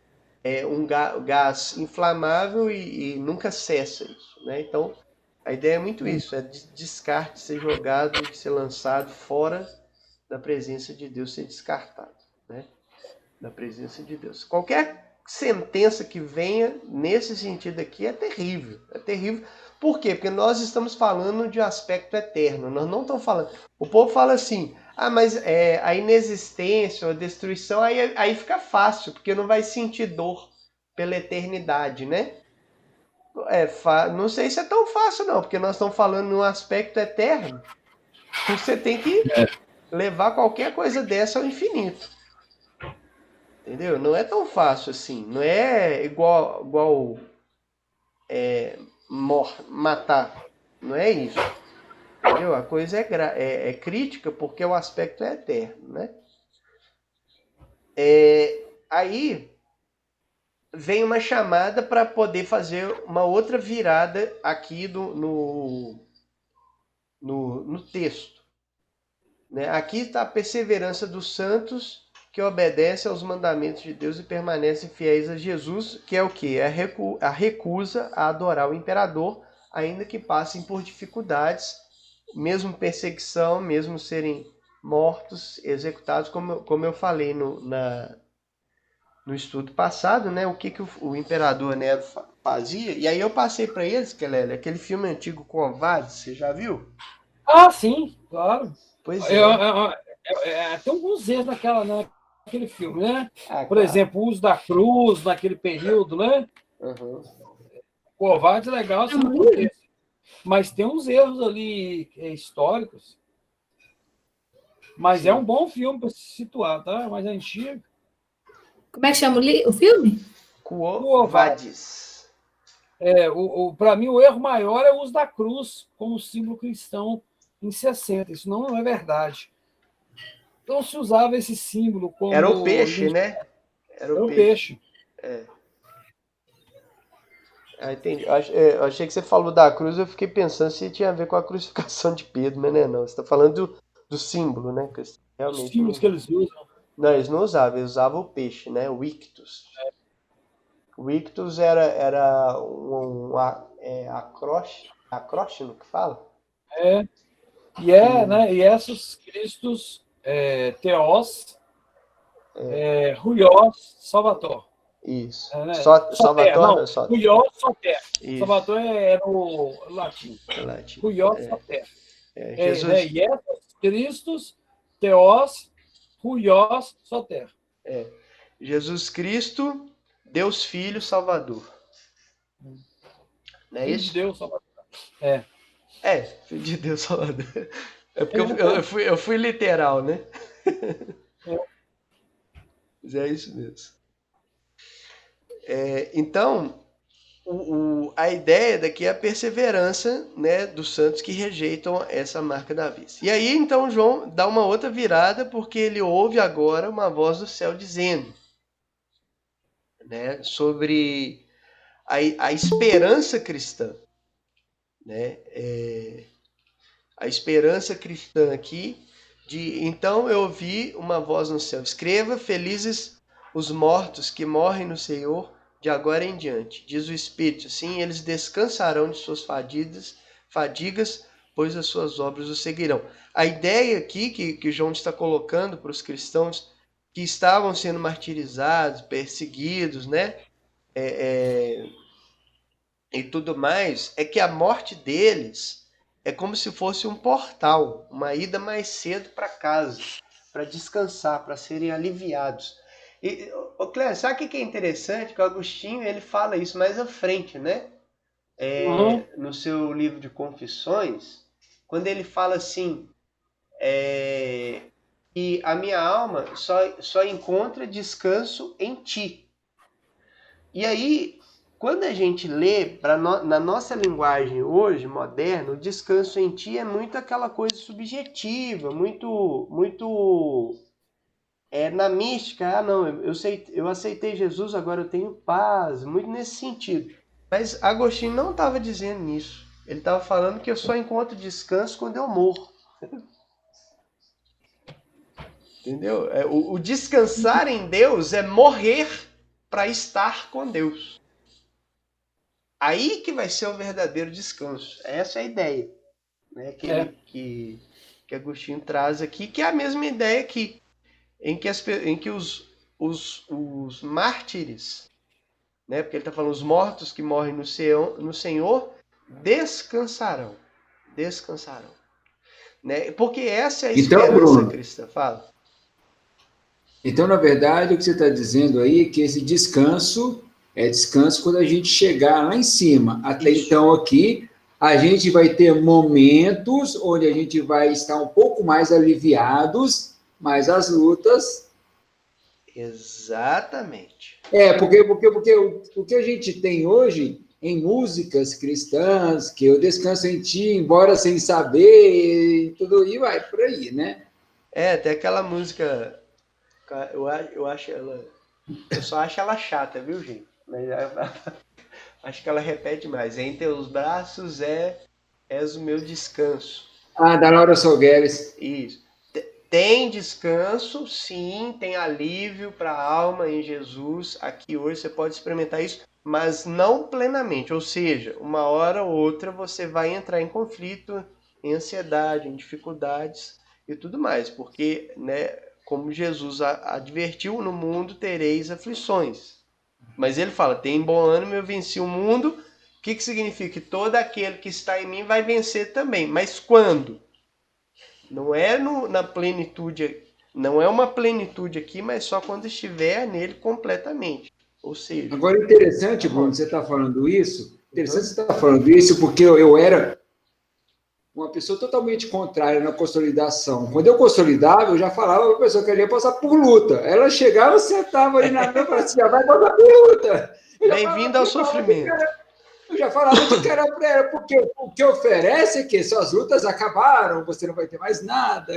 um gás inflamável e nunca cessa isso, né? Então, a ideia é muito isso, é descarte, ser jogado, ser lançado fora da presença de Deus, ser descartado, né? Da presença de Deus. Qualquer sentença que venha nesse sentido aqui é terrível. É terrível. Por quê? Porque nós estamos falando de aspecto eterno. Nós não estamos falando... O povo fala assim, mas a inexistência, a destruição, aí fica fácil, porque não vai sentir dor pela eternidade, né? Não sei se é tão fácil não, porque nós estamos falando num aspecto eterno. Você tem que levar qualquer coisa dessa ao infinito. Entendeu? Não é tão fácil assim. Não é igual matar. Não é isso. Entendeu? A coisa é crítica porque o aspecto é eterno, né? Aí vem uma chamada para poder fazer uma outra virada aqui no texto. Né? Aqui está a perseverança dos santos que obedecem aos mandamentos de Deus e permanecem fiéis a Jesus, que é o quê? A recusa a adorar o imperador, ainda que passem por dificuldades, mesmo perseguição, mesmo serem mortos, executados, como eu falei no estudo passado, né? O que o imperador Nero fazia. E aí eu passei para eles, Kelele, aquele filme antigo Covarde, você já viu? Ah, sim, claro. Pois é. Tem alguns erros naquele filme, né? Por Claro. exemplo, o uso da cruz naquele período, né? Uhum. Covarde é legal, assim, no contexto. Mas tem uns erros ali históricos. Mas é um bom filme para se situar, tá? Mas é antigo. Como é que chama o filme? Quo Vadis. Para mim, o erro maior é o uso da cruz como símbolo cristão em 60. Isso não é verdade. Então se usava esse símbolo como... Era o peixe, né? Era o peixe. Entendi. Eu achei que você falou da cruz, eu fiquei pensando se tinha a ver com a crucificação de Pedro, mas não. Você está falando do símbolo, né? Realmente, os símbolos que eles usam. Não, eles não usavam, eles usavam o peixe, né? O ictus. O ictus era acróstimo que fala? Né? E esses cristos Theos, Huios, Salvator. Isso. Né? Salvator? Huios, Soter. Salvator é no latim. É latim. Huios, Soter. Jesus, Iesus Christus, Theos, Huios, Soter. Jesus Cristo, Deus Filho, Salvador. Não é Filho de isso? Deus, Salvador. Filho de Deus, Salvador. É porque eu fui literal, né? Mas é isso mesmo. Então, a ideia daqui é a perseverança, né, dos santos que rejeitam essa marca da besta. E aí, então, João dá uma outra virada, porque ele ouve agora uma voz do céu dizendo, né, sobre a esperança cristã. Né? A esperança cristã aqui, então eu ouvi uma voz no céu, escreva, felizes os mortos que morrem no Senhor, de agora em diante, diz o Espírito, assim eles descansarão de suas fadigas, pois as suas obras o seguirão. A ideia aqui que João está colocando para os cristãos que estavam sendo martirizados, perseguidos, né? E tudo mais, é que a morte deles é como se fosse um portal, uma ida mais cedo para casa, para descansar, para serem aliviados. E, Cléber, sabe o que é interessante? Que o Agostinho ele fala isso mais à frente, né? No seu livro de Confissões, quando ele fala assim, que a minha alma só encontra descanso em ti. E aí, quando a gente lê, na nossa linguagem hoje, moderna, o descanso em ti é muito aquela coisa subjetiva, muito na mística. Não, eu aceitei Jesus, agora eu tenho paz, muito nesse sentido. Mas Agostinho não estava dizendo isso. Ele estava falando que eu só encontro descanso quando eu morro. Entendeu? O descansar em Deus é morrer para estar com Deus. Aí que vai ser o verdadeiro descanso. Essa é a ideia, né? Que Agostinho traz aqui, que é a mesma ideia aqui, em que os mártires, né? Porque ele está falando os mortos que morrem no Senhor descansarão. Descansarão. Né? Porque essa é a esperança Bruno, cristã. Fala. Então, na verdade, o que você está dizendo aí é que esse descanso é descanso quando a gente chegar lá em cima. Até Isso. então, aqui, a gente vai ter momentos onde a gente vai estar um pouco mais aliviados, mas as lutas... Exatamente. Porque o que a gente tem hoje em músicas cristãs, que eu descanso em ti, embora sem saber, e tudo, e vai por aí, né? Tem aquela música... Eu acho ela... Eu só acho ela chata, viu, gente? Mas acho que ela repete mais. Em teus braços és o meu descanso. Da Laura Salgueires. Isso. Tem descanso, sim, tem alívio para a alma em Jesus. Aqui hoje você pode experimentar isso, mas não plenamente. Ou seja, uma hora ou outra você vai entrar em conflito, em ansiedade, em dificuldades e tudo mais. Porque, né, como Jesus advertiu, no mundo tereis aflições. Mas ele fala, tem bom ânimo, eu venci o mundo. O que significa? Que todo aquele que está em mim vai vencer também. Mas quando? Não é na plenitude, não é uma plenitude aqui, mas só quando estiver nele completamente. Ou seja... Agora, interessante, Bruno, você está falando isso. Interessante você estar falando isso, porque eu era uma pessoa totalmente contrária na consolidação. Quando eu consolidava, eu já falava para a pessoa que queria passar por luta. Ela chegava, sentava ali na minha e falava assim, já vai passar por luta. Bem-vindo ao sofrimento. Eu já falava de cara para ela, porque o que oferece é que suas lutas acabaram, você não vai ter mais nada.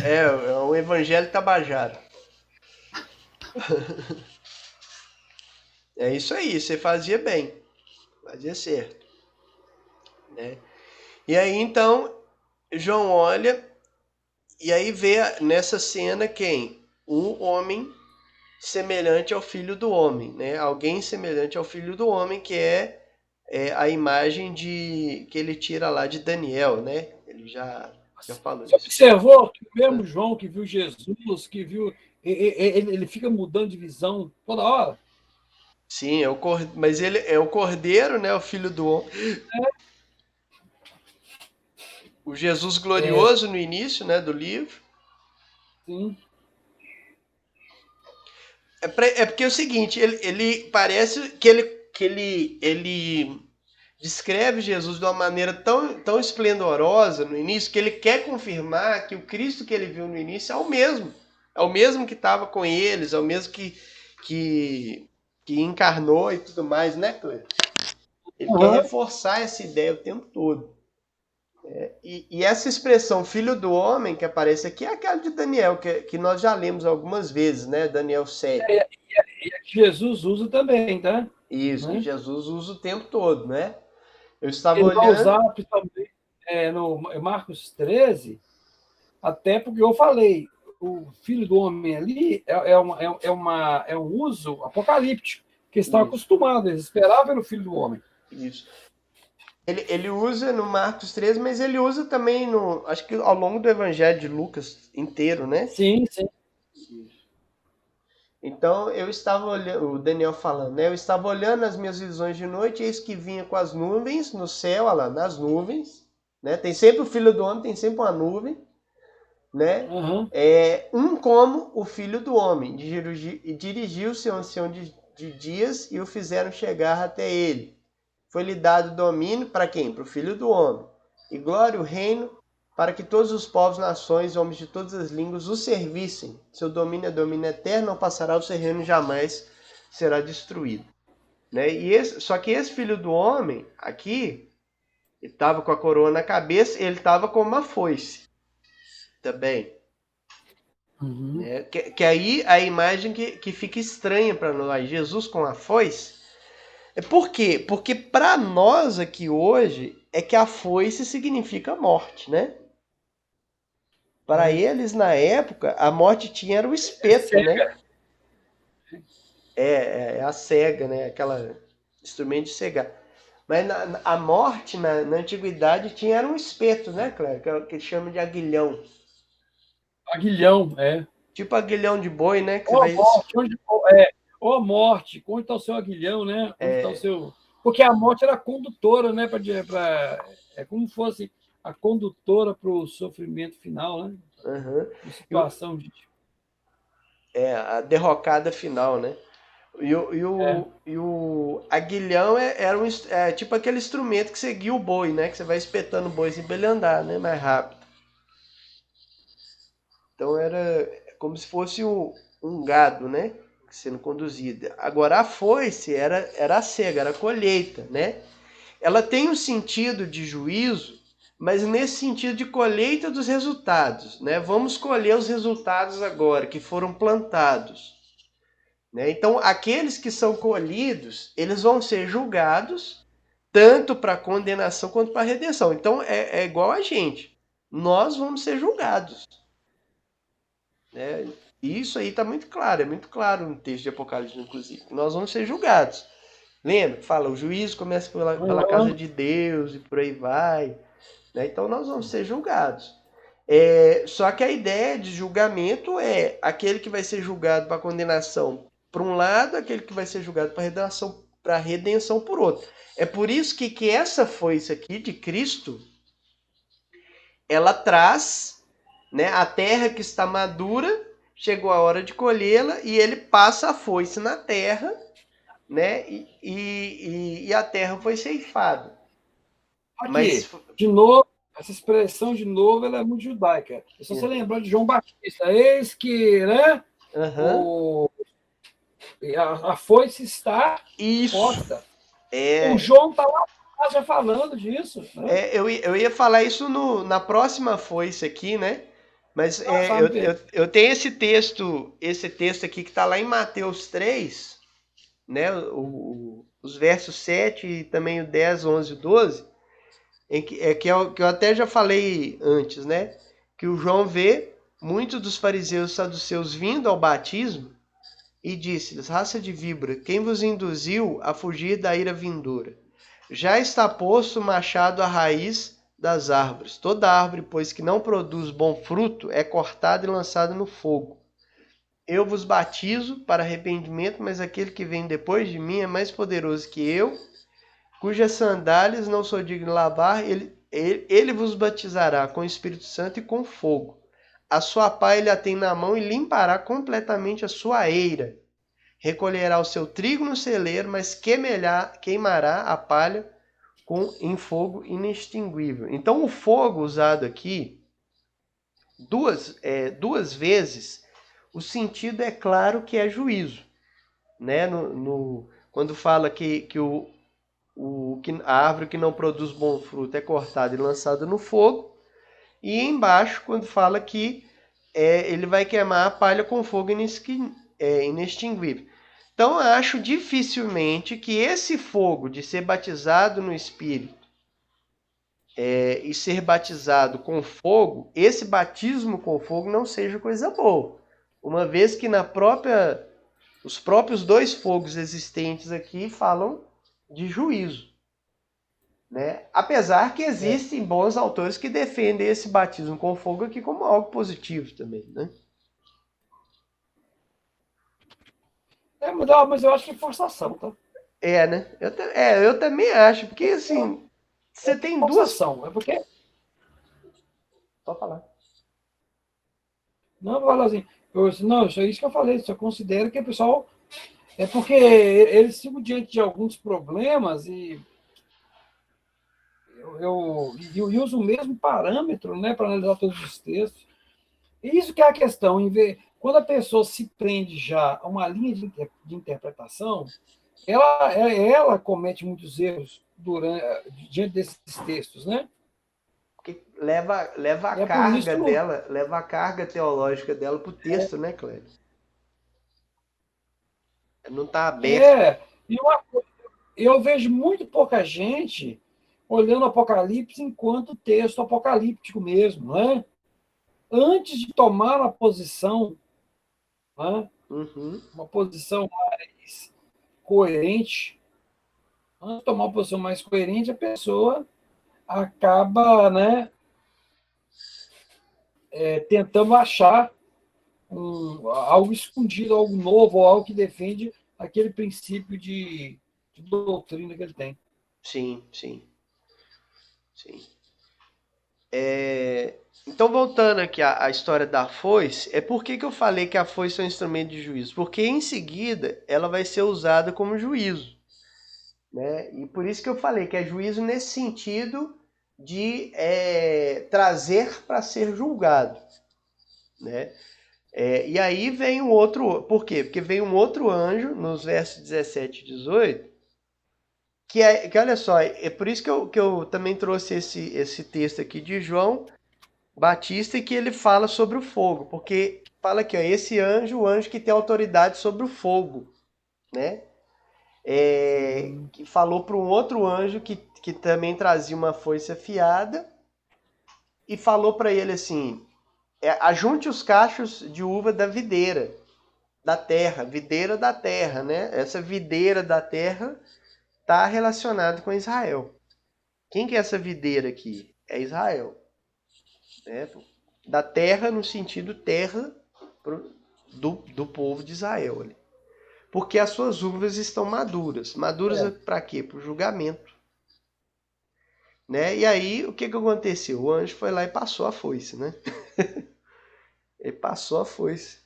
É um evangelho tabajara. É isso aí, você fazia bem. Fazia certo. Né? E aí, então, João olha e aí vê nessa cena quem? Um homem semelhante ao Filho do Homem. Né? Alguém semelhante ao Filho do Homem, que é a imagem que ele tira lá de Daniel, né? Ele já falou isso. Você observou que o mesmo João que viu Jesus, que viu... Ele fica mudando de visão toda hora? Sim, mas ele é o Cordeiro, né? O Filho do Homem. o Jesus glorioso no início, né, do livro. Sim. É porque é o seguinte, ele parece que ele descreve Jesus de uma maneira tão esplendorosa no início que ele quer confirmar que o Cristo que ele viu no início é o mesmo. É o mesmo que estava com eles, é o mesmo que encarnou e tudo mais, né, Cleber? Ele quer reforçar essa ideia o tempo todo. E essa expressão filho do homem que aparece aqui é aquela de Daniel, que nós já lemos algumas vezes, né? Daniel 7. E a que Jesus usa também, tá? Isso, Né? que Jesus usa o tempo todo, né? Eu estava Ele vai usar olhando. principalmente no Marcos 13, até porque eu falei, o filho do homem ali é um uso apocalíptico, que estão Isso. acostumados, eles esperavam pelo filho do homem. Isso. Ele usa no Marcos 13, mas ele usa também acho que ao longo do Evangelho de Lucas inteiro, né? Sim, sim. Então eu estava olhando, o Daniel falando, né? Eu estava olhando as minhas visões de noite, eis que vinha com as nuvens no céu, olha lá, nas nuvens, né? Tem sempre o filho do homem, tem sempre uma nuvem, né? Uhum. Como o filho do homem, e dirigiu-se ao ancião de dias e o fizeram chegar até ele. Foi-lhe dado domínio para quem? Para o filho do homem. E glória o reino para que todos os povos, nações, homens de todas as línguas o servissem. Seu domínio é domínio eterno, não passará, o seu reino jamais será destruído. Né? Só que esse filho do homem, aqui, ele estava com a coroa na cabeça, ele estava com uma foice também. Uhum. Que aí a imagem que fica estranha para nós. Jesus com a foice. Por quê? Porque para nós aqui hoje é que a foice significa morte, né? Para eles, na época, a morte era o espeto, né? É a cega, né? Aquela instrumento de cegar. Mas a morte, na antiguidade, era um espeto, né, Cléber? Que chama de aguilhão. Aguilhão, Tipo aguilhão de boi, né? Que Ou você a vai... morte, ou a morte, onde está o seu aguilhão, né? Onde está o seu... Porque a morte era condutora, né? É como fosse a condutora para o sofrimento final, né? Uhum. Situação de... a derrocada final, né? E o aguilhão era tipo aquele instrumento que seguia o boi, né? Que você vai espetando o boi assim pra ele andar, né? Mais rápido. Então era como se fosse um gado, né? Sendo conduzido. Agora a foice era a cega, era a colheita, né? Ela tem um sentido de juízo, mas nesse sentido de colheita dos resultados, né? Vamos colher os resultados agora que foram plantados. Né? Então, aqueles que são colhidos, eles vão ser julgados tanto para condenação quanto para redenção. Então, é igual a gente. Nós vamos ser julgados. Né? E isso aí está muito claro, é muito claro no texto de Apocalipse, inclusive. Nós vamos ser julgados. Lembra? Fala, o juízo começa pela casa de Deus e por aí vai. Né? Então, nós vamos ser julgados. Só que a ideia de julgamento é aquele que vai ser julgado para condenação por um lado, aquele que vai ser julgado para redenção por outro. É por isso que essa foice aqui de Cristo, ela traz, né, a terra que está madura, chegou a hora de colhê-la e ele passa a foice na terra, né, e a terra foi ceifada. Aqui, Mas, de novo, essa expressão de novo, ela é muito judaica. É só você lembrar de João Batista. Eis que, né? A foice está posta. O João está lá já falando disso. Né? Eu ia falar isso na próxima foice aqui, né? Mas eu tenho esse texto aqui que está lá em Mateus 3, né? Os versos 7 e também o 10, 11 e 12, que eu até já falei antes, né? Que o João vê muitos dos fariseus e saduceus vindo ao batismo e disse-lhes, raça de víbora, quem vos induziu a fugir da ira vindoura? Já está posto o machado à raiz das árvores. Toda árvore, pois, que não produz bom fruto, é cortada e lançada no fogo. Eu vos batizo para arrependimento, mas aquele que vem depois de mim é mais poderoso que eu, cujas sandálias não sou digno de lavar, ele vos batizará com o Espírito Santo e com fogo. A sua pá ele a tem na mão e limpará completamente a sua eira. Recolherá o seu trigo no celeiro, mas queimará a palha em fogo inextinguível. Então, o fogo usado aqui, duas vezes, o sentido é claro que é juízo. Né? Quando fala que a árvore que não produz bom fruto é cortada e lançada no fogo, e embaixo, quando fala que ele vai queimar a palha com fogo inextinguível. Então, eu acho dificilmente que esse fogo de ser batizado no Espírito e ser batizado com fogo, esse batismo com fogo não seja coisa boa. Uma vez que os próprios dois fogos existentes aqui falam de juízo. Né? Apesar que existem bons autores que defendem esse batismo com fogo aqui como algo positivo também. Né? Mas eu acho que é forçação, tá? Né? Eu também acho, porque assim, você tem forçação, é porque... Pode falar. Não, eu vou falar assim, não, isso é isso que eu falei, eu considero que o pessoal... É porque eles ficam diante de alguns problemas e eu uso o mesmo parâmetro, né, para analisar todos os textos. E isso que é a questão, quando a pessoa se prende já a uma linha de interpretação, ela comete muitos erros diante desses textos, né? Porque leva a carga dela, leva a carga teológica dela para o texto, né, Cléber? Não está aberto. Eu vejo muito pouca gente olhando o Apocalipse enquanto texto apocalíptico mesmo, né? Antes de tomar uma posição, né? Uma posição mais coerente, antes de tomar uma posição mais coerente, a pessoa acaba, né, tentando achar algo escondido, algo novo, algo que defende aquele princípio de doutrina que ele tem. Sim. Então, voltando aqui à história da foice, por que eu falei que a foice é um instrumento de juízo? Porque em seguida ela vai ser usada como juízo. Né? E por isso que eu falei que é juízo nesse sentido de trazer para ser julgado. Né? E aí vem um outro... Por quê? Porque vem um outro anjo, nos versos 17 e 18, que olha só, é por isso que eu também trouxe esse texto aqui de João Batista, e que ele fala sobre o fogo, porque fala aqui, ó, esse anjo, o anjo que tem autoridade sobre o fogo, né? Que falou para um outro anjo que também trazia uma foice afiada, e falou para ele assim, ajunte os cachos de uva da videira da terra, né? Essa videira da terra está relacionado com Israel. Quem que é essa videira aqui? É Israel. Né? Da terra no sentido terra do povo de Israel. Ali. Porque as suas uvas estão maduras. Maduras para quê? Para o julgamento. Né? E aí, o que aconteceu? O anjo foi lá e passou a foice. Né? Ele passou a foice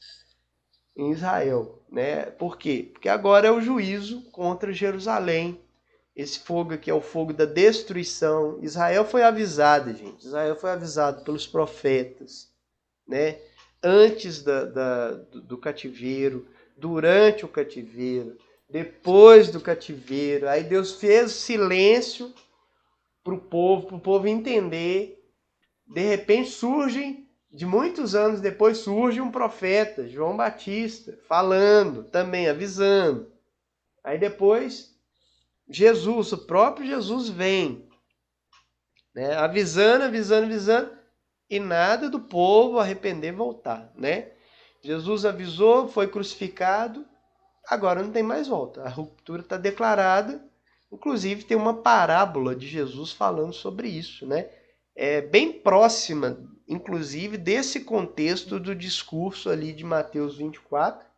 em Israel. Né? Por quê? Porque agora é o juízo contra Jerusalém. Esse fogo aqui é o fogo da destruição. Israel foi avisado, gente. Israel foi avisado pelos profetas, né? Antes do cativeiro, durante o cativeiro, depois do cativeiro. Aí Deus fez silêncio para o povo entender. De repente surge, de muitos anos depois, surge um profeta, João Batista, falando, também avisando. Aí depois... Jesus, o próprio Jesus vem, né? Avisando, e nada do povo arrepender e voltar, né? Jesus avisou, foi crucificado, agora não tem mais volta. A ruptura está declarada, inclusive tem uma parábola de Jesus falando sobre isso, né? É bem próxima, inclusive, desse contexto do discurso ali de Mateus 24.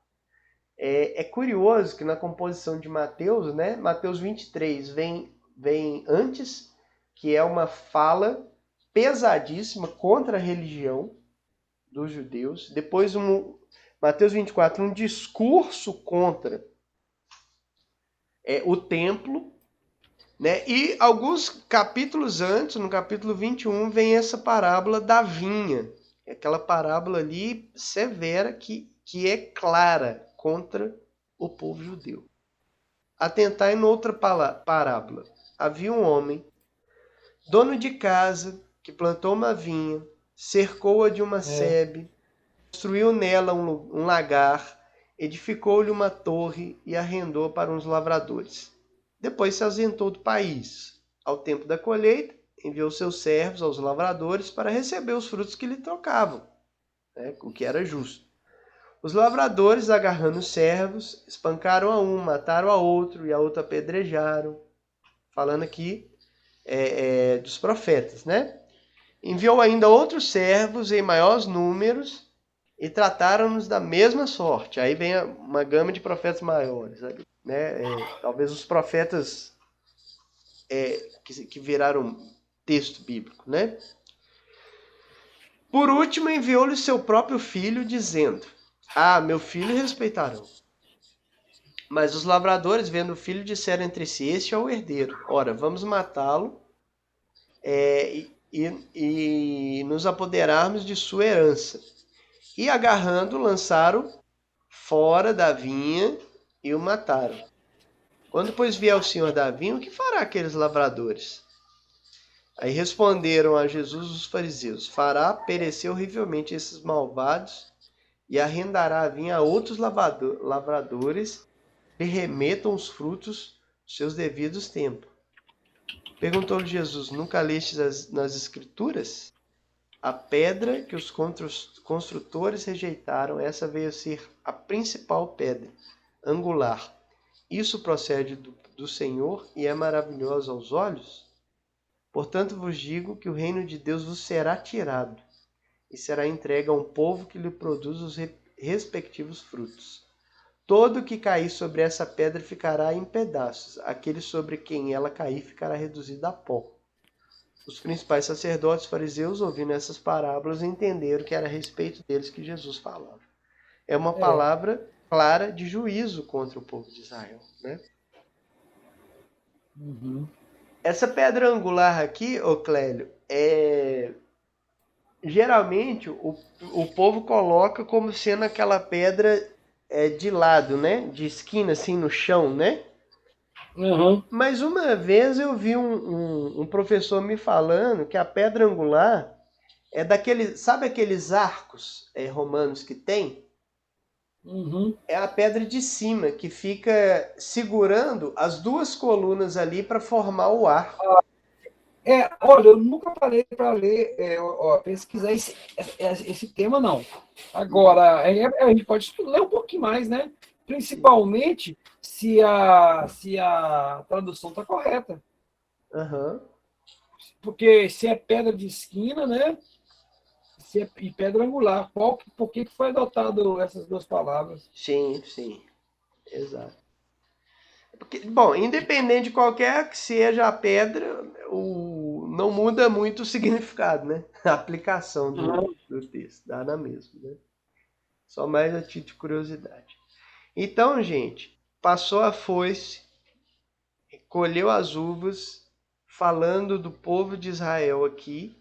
É curioso que na composição de Mateus, né, Mateus 23 vem antes, que é uma fala pesadíssima contra a religião dos judeus. Depois, Mateus 24, um discurso contra o templo, né? E alguns capítulos antes, no capítulo 21, vem essa parábola da vinha. Aquela parábola ali severa que é clara contra o povo judeu. Atentar em outra parábola. Havia um homem, dono de casa, que plantou uma vinha, cercou-a de uma sebe, construiu nela um lagar, edificou-lhe uma torre e arrendou para uns lavradores. Depois se ausentou do país. Ao tempo da colheita, enviou seus servos aos lavradores para receber os frutos que lhe trocavam, né, o que era justo. Os lavradores, agarrando os servos, espancaram a um, mataram a outro e a outro apedrejaram. Falando aqui dos profetas, né? Enviou ainda outros servos em maiores números e trataram-nos da mesma sorte. Aí vem uma gama de profetas maiores, né? Talvez os profetas que viraram texto bíblico, né? Por último, enviou-lhe seu próprio filho, dizendo: meu filho respeitarão. Mas os lavradores, vendo o filho, disseram entre si: este é o herdeiro. Ora, vamos matá-lo e nos apoderarmos de sua herança. E agarrando, lançaram fora da vinha e o mataram. Quando, pois, vier o senhor da vinha, o que fará aqueles lavradores? Aí responderam a Jesus os fariseus: fará perecer horrivelmente esses malvados e arrendará a vinha a outros lavradores que remetam os frutos dos seus devidos tempos. Perguntou-lhe Jesus: nunca lestes nas Escrituras? A pedra que os construtores rejeitaram, essa veio a ser a principal pedra, angular. Isso procede do Senhor e é maravilhoso aos olhos? Portanto vos digo que o reino de Deus vos será tirado e será entregue a um povo que lhe produz os respectivos frutos. Todo que cair sobre essa pedra ficará em pedaços. Aquele sobre quem ela cair ficará reduzido a pó. Os principais sacerdotes fariseus, ouvindo essas parábolas, entenderam que era a respeito deles que Jesus falava. É uma palavra clara de juízo contra o povo de Israel, né? Uhum. Essa pedra angular aqui, Clélio, geralmente o povo coloca como sendo aquela pedra de lado, né? De esquina, assim, no chão, né? Uhum. Mas uma vez eu vi um professor me falando que a pedra angular é daqueles, sabe aqueles arcos romanos que tem? Uhum. É a pedra de cima que fica segurando as duas colunas ali para formar o arco. Olha, eu nunca parei para ler, pesquisar esse tema, não. Agora, a gente pode ler um pouquinho mais, né? Principalmente se a tradução está correta. Uhum. Porque se é pedra de esquina, né? E pedra angular, por que foi adotado essas duas palavras? Sim, exato. Porque, bom, independente de qualquer que seja a pedra, não muda muito o significado, né? A aplicação do texto, dá na mesma, né? Só mais a título de curiosidade. Então, gente, passou a foice, colheu as uvas, falando do povo de Israel aqui.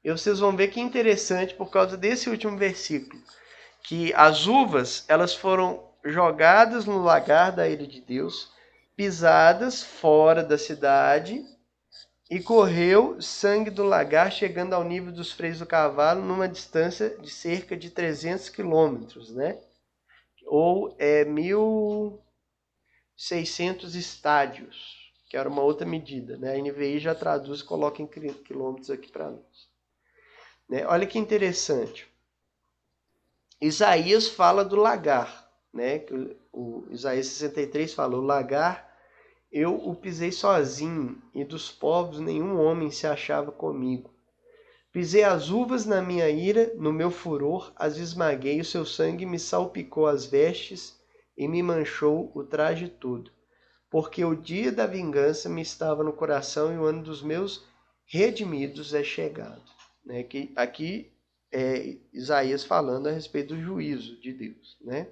E vocês vão ver que interessante por causa desse último versículo, que as uvas, elas foram jogadas no lagar da ira de Deus, pisadas fora da cidade, e correu sangue do lagar, chegando ao nível dos freios do cavalo, numa distância de cerca de 300 quilômetros, né? Ou 1.600 estádios, que era uma outra medida, né? A NVI já traduz e coloca em quilômetros aqui para nós. Né? Olha que interessante. Isaías fala do lagar, né? O Isaías 63 fala: o lagar eu o pisei sozinho, e dos povos nenhum homem se achava comigo. Pisei as uvas na minha ira, no meu furor as esmaguei, o seu sangue me salpicou as vestes e me manchou o traje todo. Porque o dia da vingança me estava no coração e o ano dos meus redimidos é chegado. Né? Que aqui é Isaías falando a respeito do juízo de Deus. Né?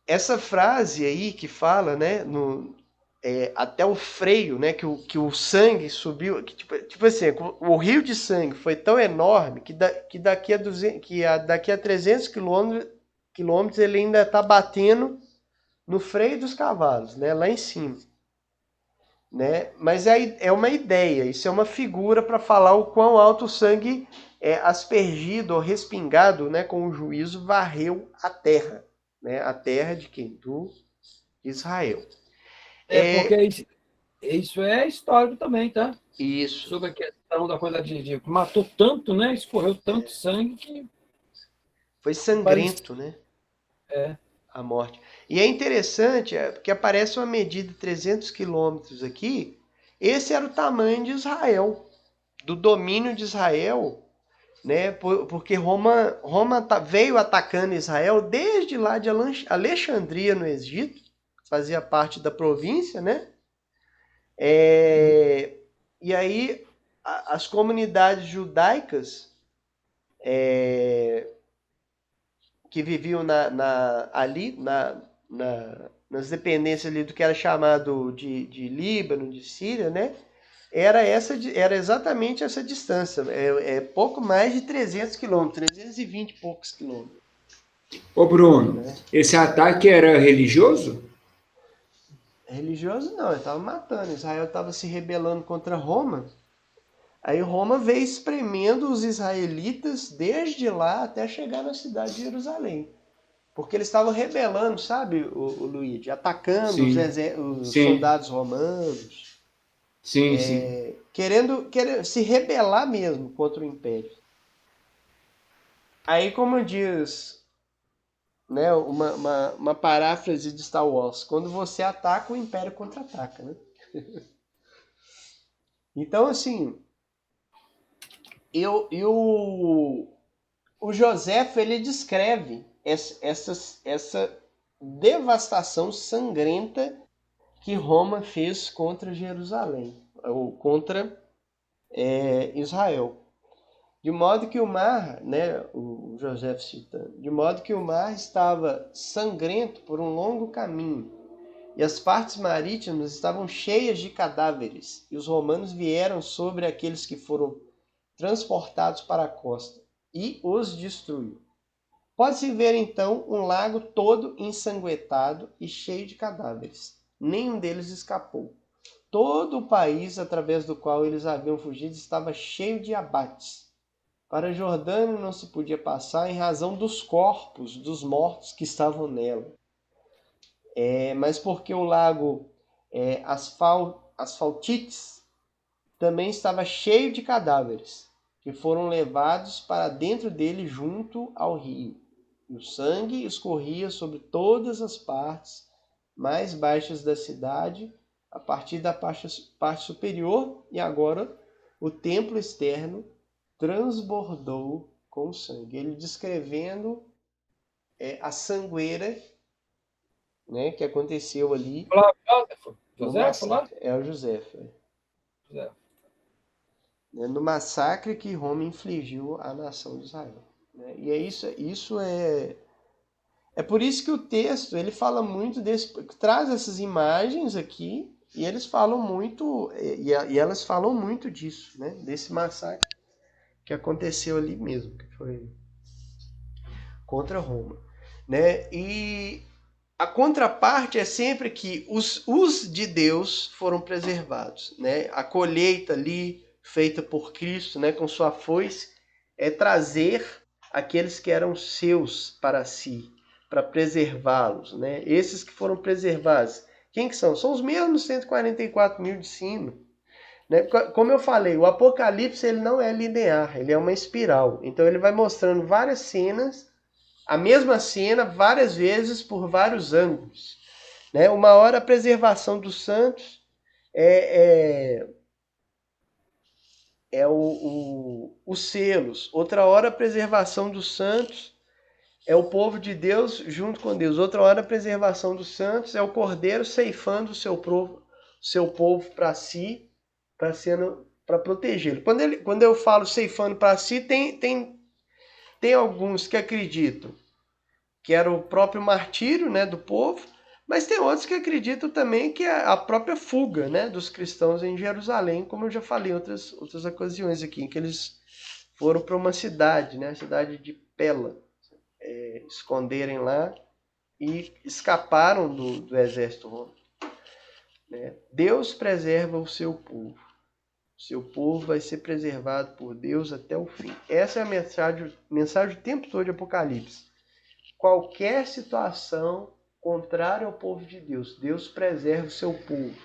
Essa frase aí que fala, né, até o freio, né, que o sangue subiu, que, tipo assim, o rio de sangue foi tão enorme que daqui a 300 quilômetros ele ainda está batendo no freio dos cavalos, né, lá em cima. Né? Mas é uma ideia, isso é uma figura para falar o quão alto o sangue aspergido ou respingado, né, com o juízo varreu a terra. Né? A terra de quem? Do Israel. Porque isso é histórico também, tá? Isso. Sobre a questão da coisa de matou tanto, né? Escorreu tanto sangue que... Foi sangrento, né? A morte. E é interessante, porque aparece uma medida de 300 quilômetros aqui. Esse era o tamanho de Israel, do domínio de Israel, né? Porque Roma veio atacando Israel desde lá de Alexandria, no Egito, fazia parte da província, né? E aí as comunidades judaicas que viviam ali nas dependências ali do que era chamado de Líbano, de Síria, né? Era exatamente essa distância, pouco mais de 300 quilômetros, 320 e poucos quilômetros. Ô Bruno, esse ataque era religioso? Religioso não, ele estava matando. Israel estava se rebelando contra Roma. Aí Roma veio espremendo os israelitas desde lá até chegar na cidade de Jerusalém. Porque eles estavam rebelando, sabe, o Luigi? Atacando os soldados romanos. Sim. Querendo se rebelar mesmo contra o Império. Aí, como diz, né, uma paráfrase de Star Wars, quando você ataca, o Império contra-ataca. Né? Então, assim, o Joséfo, ele descreve essa devastação sangrenta que Roma fez contra Jerusalém, ou contra Israel. De modo que o mar, né, o Joséfo citando, de modo que o mar estava sangrento por um longo caminho, e as partes marítimas estavam cheias de cadáveres, e os romanos vieram sobre aqueles que foram transportados para a costa, e os destruiu. Pode-se ver então um lago todo ensanguentado e cheio de cadáveres. Nenhum deles escapou. Todo o país através do qual eles haviam fugido estava cheio de abates. Para Jordânia não se podia passar em razão dos corpos dos mortos que estavam nela. Mas porque o lago Asfaltites também estava cheio de cadáveres, que foram levados para dentro dele junto ao rio. E o sangue escorria sobre todas as partes mais baixas da cidade, a partir da parte superior, e agora o templo externo transbordou com sangue. Ele descrevendo a sangueira, né, que aconteceu ali. José, lá? É o José. No massacre que Roma infligiu à nação de Israel. Né? E é por isso que o texto ele fala muito traz essas imagens aqui e eles falam muito e elas falam muito disso, né? Desse massacre que aconteceu ali mesmo, que foi contra Roma, né? E a contraparte é sempre que os de Deus foram preservados, né? A colheita ali feita por Cristo, né, com sua foice, é trazer aqueles que eram seus para si, para preservá-los, né? Esses que foram preservados, quem que são? São os mesmos 144 mil de cima. Né? Como eu falei, o Apocalipse ele não é linear, ele é uma espiral. Então ele vai mostrando várias cenas, a mesma cena várias vezes por vários ângulos. Né? Uma hora a preservação dos santos os selos. Outra hora a preservação dos santos é o povo de Deus junto com Deus. Outra hora a preservação dos santos é o cordeiro ceifando o seu seu povo para si, para protegê-lo. Quando eu falo ceifando para si, tem alguns que acreditam que era o próprio martírio, né, do povo, mas tem outros que acreditam também que é a própria fuga, né, dos cristãos em Jerusalém, como eu já falei em outras ocasiões aqui, em que eles foram para uma cidade, né, a cidade de Pela, esconderem lá e escaparam do exército romano. Né? Deus preserva o seu povo. O seu povo vai ser preservado por Deus até o fim. Essa é a mensagem o tempo todo de Apocalipse. Qualquer situação contrária ao povo de Deus, Deus preserva o seu povo.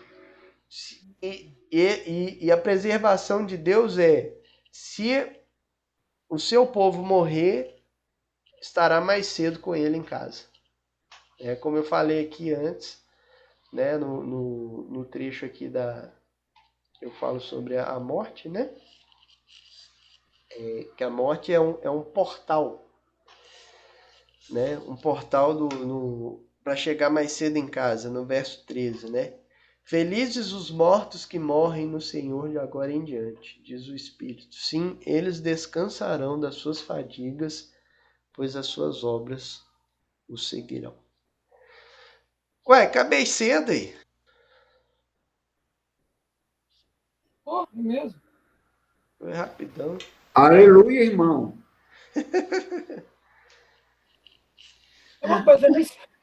E a preservação de Deus se o seu povo morrer, estará mais cedo com ele em casa. Como eu falei aqui antes, né, no trecho aqui eu falo sobre a morte, né? Que a morte é um portal, né? Um portal para chegar mais cedo em casa, no verso 13, né? Felizes os mortos que morrem no Senhor de agora em diante, diz o Espírito. Sim, eles descansarão das suas fadigas, pois as suas obras os seguirão. Ué, acabei cedo aí. Pô, é mesmo. Foi rapidão. Aleluia, irmão.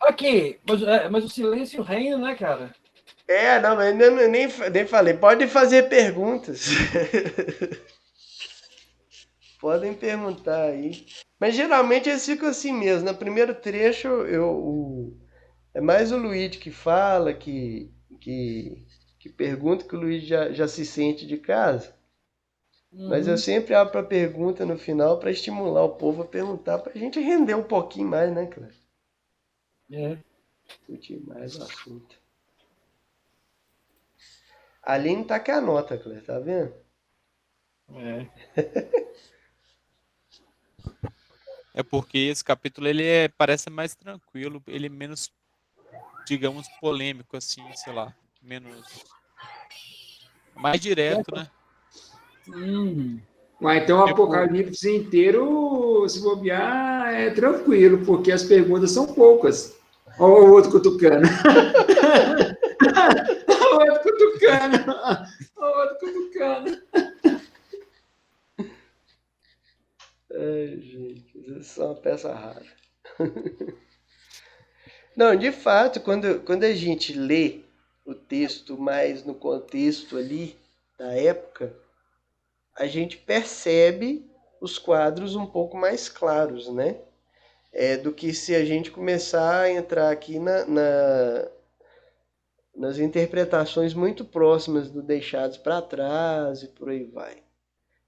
Aqui, mas o silêncio reina, né, cara? Não, mas nem falei. Pode fazer perguntas. Podem perguntar aí. Mas geralmente eles ficam assim mesmo. No primeiro trecho, é mais o Luigi que fala, que pergunta, que o Luigi já se sente de casa. Mas eu sempre abro para pergunta no final para estimular o povo a perguntar, para a gente render um pouquinho mais, né, Cléber? Discutir mais o assunto. A Aline tá com a nota, Cléber, tá vendo? É porque esse capítulo ele parece mais tranquilo, ele é menos, digamos, polêmico, assim, sei lá, menos. Mais direto, né? Então o Apocalipse inteiro, se bobear, é tranquilo, porque as perguntas são poucas. Olha o outro cutucando. O outro cutucando. Ai, gente, isso é uma peça rara. Não, de fato, quando a gente lê o texto mais no contexto ali da época, a gente percebe os quadros um pouco mais claros, né? Do que se a gente começar a entrar aqui nas interpretações muito próximas do deixados para trás e por aí vai.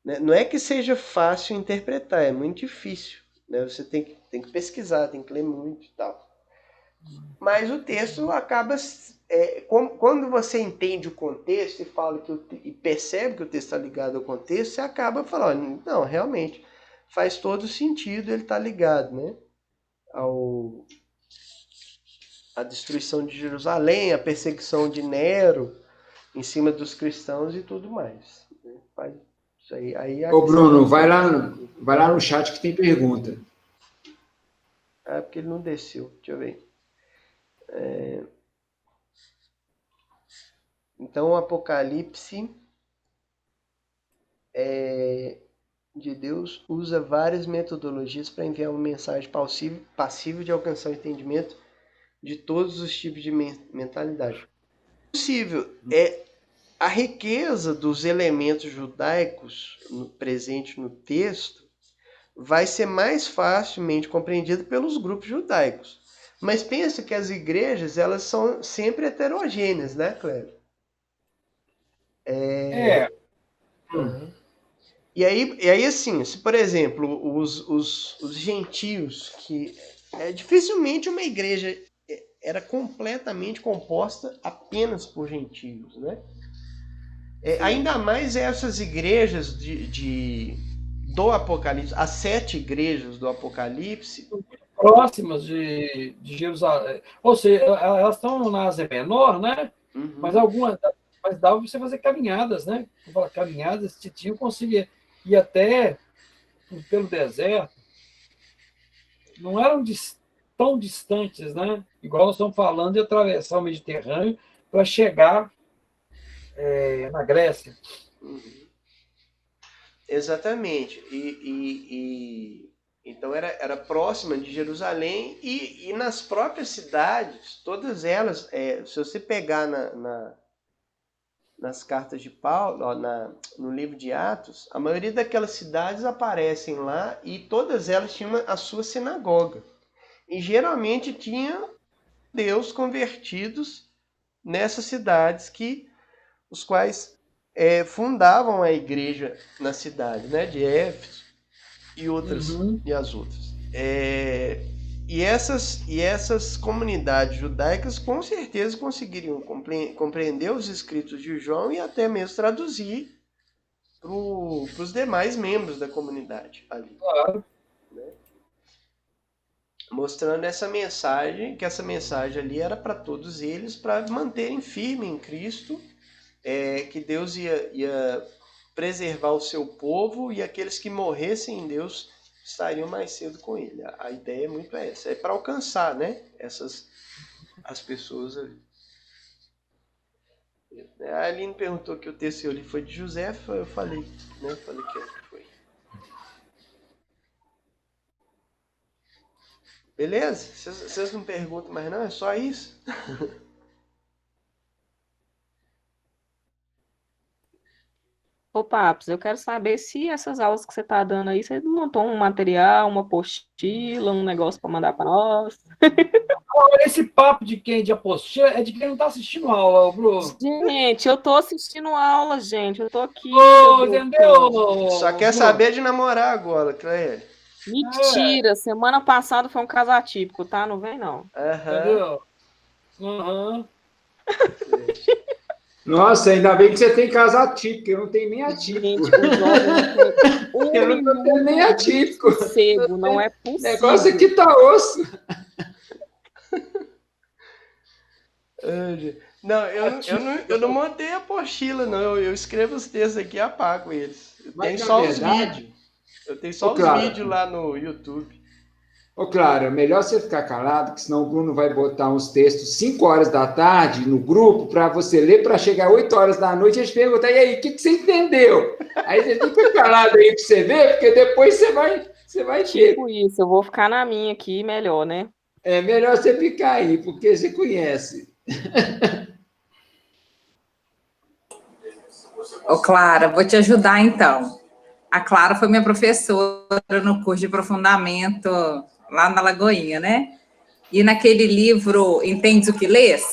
Né? Não é que seja fácil interpretar, é muito difícil. Né? Você tem que pesquisar, tem que ler muito e tal. Mas o texto acaba... quando você entende o contexto e fala e percebe que o texto está ligado ao contexto, você acaba falando, não, realmente, faz todo sentido ele estar ligado, né? A destruição de Jerusalém, a perseguição de Nero em cima dos cristãos e tudo mais. Né? Faz isso aí. Ô, Bruno, vai lá no chat que tem pergunta. Porque ele não desceu. Deixa eu ver. Então, o Apocalipse de Deus usa várias metodologias para enviar uma mensagem passível de alcançar o entendimento de todos os tipos de mentalidade. Possível a riqueza dos elementos judaicos presente no texto vai ser mais facilmente compreendida pelos grupos judaicos. Mas pensa que as igrejas, elas são sempre heterogêneas, né, Cléber? Uhum. E aí, assim, se, por exemplo, os gentios, que dificilmente uma igreja era completamente composta apenas por gentios, né? Ainda mais essas igrejas do Apocalipse, as 7 igrejas do Apocalipse... Próximas de Jerusalém. Ou seja, elas estão na Ásia Menor, né? Mas algumas, mas dava para você fazer caminhadas, né? Eu falo, caminhadas, você tinha conseguir ir até pelo deserto, não eram tão distantes, né? Igual nós estamos falando de atravessar o Mediterrâneo para chegar na Grécia. Exatamente. Então era próxima de Jerusalém e nas próprias cidades, todas elas, se você pegar nas cartas de Paulo, ó, no livro de Atos, a maioria daquelas cidades aparecem lá e todas elas tinham a sua sinagoga. E geralmente tinha judeus convertidos nessas cidades os quais fundavam a igreja na cidade, né, de Éfeso e outras e as outras. E essas comunidades judaicas com certeza conseguiriam compreender os escritos de João e até mesmo traduzir para os demais membros da comunidade ali. Claro. Né? Mostrando essa mensagem, que essa mensagem ali era para todos eles, para manterem firme em Cristo, que Deus ia preservar o seu povo e aqueles que morressem em Deus estariam mais cedo com ele. A ideia é muito essa, é para alcançar, né, as pessoas ali. A Aline perguntou que o texto que eu li foi de José, eu falei, né, falei que foi. Beleza? Vocês não perguntam mais não? É só isso? Ô, Papos, eu quero saber se essas aulas que você está dando aí, você montou um material, uma apostila, um negócio para mandar para nós. Esse papo de quem de apostila é de quem não está assistindo aula, Bruno. Gente, eu tô assistindo aula, gente. Eu tô aqui. Entendeu? Só quer saber de namorar agora, Cleide. Mentira, semana passada foi um caso atípico, tá? Não vem, não. Entendeu? Nossa, ainda bem que você tem casa atípica, eu não tenho nem atípico. Gente, o jovem Eu não tô tendo nem atípico. Sossego, não é possível. O negócio aqui tá osso. Não, eu não montei a apostila, não. Eu escrevo os textos aqui e apago eles. Tem só os vídeos. Eu tenho só os vídeos lá no YouTube. Ô, Clara, melhor você ficar calado, que senão o Bruno vai botar uns textos 5 horas da tarde no grupo para você ler para chegar 8 horas da noite e eles perguntam, e aí, o que você entendeu? Aí você fica calado aí para você ver, porque depois você vai ter. Tipo isso, eu vou ficar na minha aqui, melhor, né? É melhor você ficar aí, porque você conhece. Ô, Clara, vou te ajudar, então. A Clara foi minha professora no curso de aprofundamento lá na Lagoinha, né? E naquele livro Entendes o que Lês?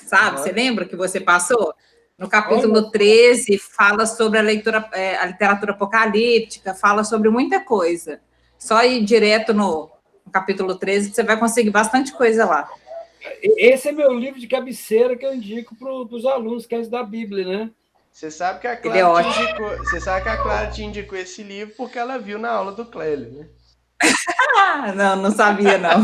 Sabe? Você lembra que você passou? No capítulo 13, fala sobre a literatura apocalíptica, fala sobre muita coisa. Só ir direto no capítulo 13, que você vai conseguir bastante coisa lá. Esse é meu livro de cabeceira que eu indico para os alunos que querem estudar a Bíblia, né? Você sabe que a Clara te indicou esse livro porque ela viu na aula do Clélio, né? Não sabia, não.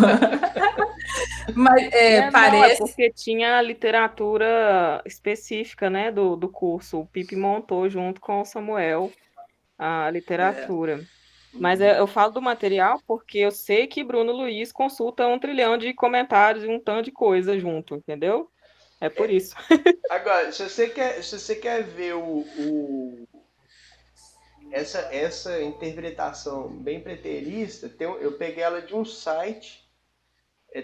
Mas parece... Não, porque tinha a literatura específica, né, do curso. O Pipe montou junto com o Samuel a literatura. Mas eu falo do material porque eu sei que Bruno Luiz consulta 1 trilhão de comentários e um tanto de coisa junto, entendeu? É por isso. Agora, se você quer ver essa interpretação bem preterista, eu peguei ela de um site.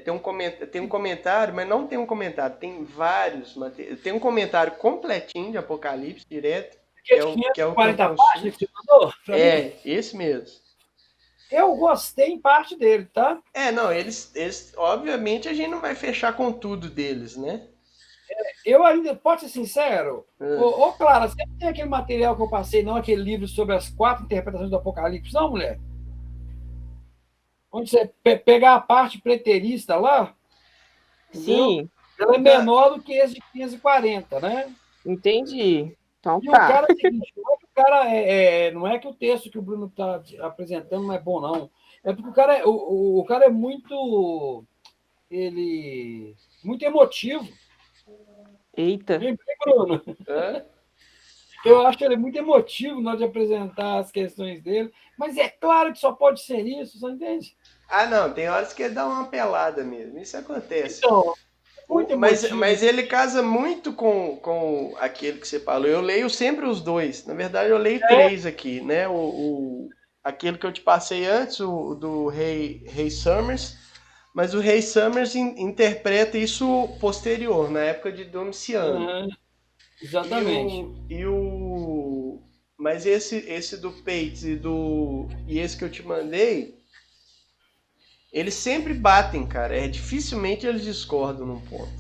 Tem um comentário, mas não tem um comentário, tem vários materiais. Tem um comentário completinho de Apocalipse, direto. Que é o 40 páginas que você mandou? Esse mesmo. Eu gostei em parte dele, tá? Não, eles obviamente a gente não vai fechar com tudo deles, né? Eu ainda, pode ser sincero? Ô, Clara, você não tem aquele material que eu passei, não? Aquele livro sobre as 4 interpretações do Apocalipse, não, mulher? Onde você pegar a parte preterista lá, sim, ela é menor do que esse de 540, né? Entendi. Então, e o cara, não é que o texto que o Bruno está apresentando não é bom, não. É porque o cara é muito emotivo. Eita. Bem, Bruno. Hã? Eu acho ele muito emotivo na hora de apresentar as questões dele, mas é claro que só pode ser isso, você entende? Ah, não, tem horas que ele dá uma pelada mesmo. Isso acontece. Então, muito Mas, emotivo. mas ele casa muito com aquele que você falou. Eu leio sempre os dois. Na verdade, eu leio três aqui, né? Aquele que eu te passei antes, o do Rei Summers. Mas o Rei Summers interpreta isso posterior, na época de Domiciano. Aham, exatamente. Mas esse do Pates e esse que eu te mandei, eles sempre batem, cara. Dificilmente eles discordam num ponto.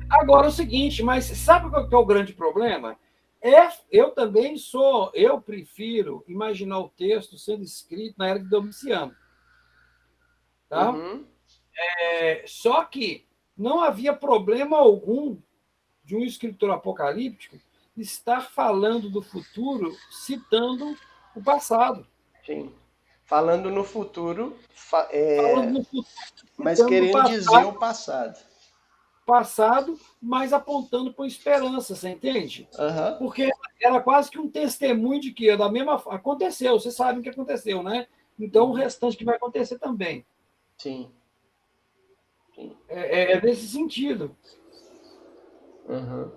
Agora é o seguinte, mas sabe qual que é o grande problema? Eu prefiro imaginar o texto sendo escrito na era de Domiciano. Tá? Uhum. Só que não havia problema algum de um escritor apocalíptico estar falando do futuro citando o passado. Sim. Falando no futuro, Falando no futuro, mas citando querendo dizer o passado, mas apontando para esperança, você entende? Uhum. Porque era quase que um testemunho de que aconteceu, vocês sabem o que aconteceu, né? Então o restante que vai acontecer também. Sim. É nesse sentido. Uhum.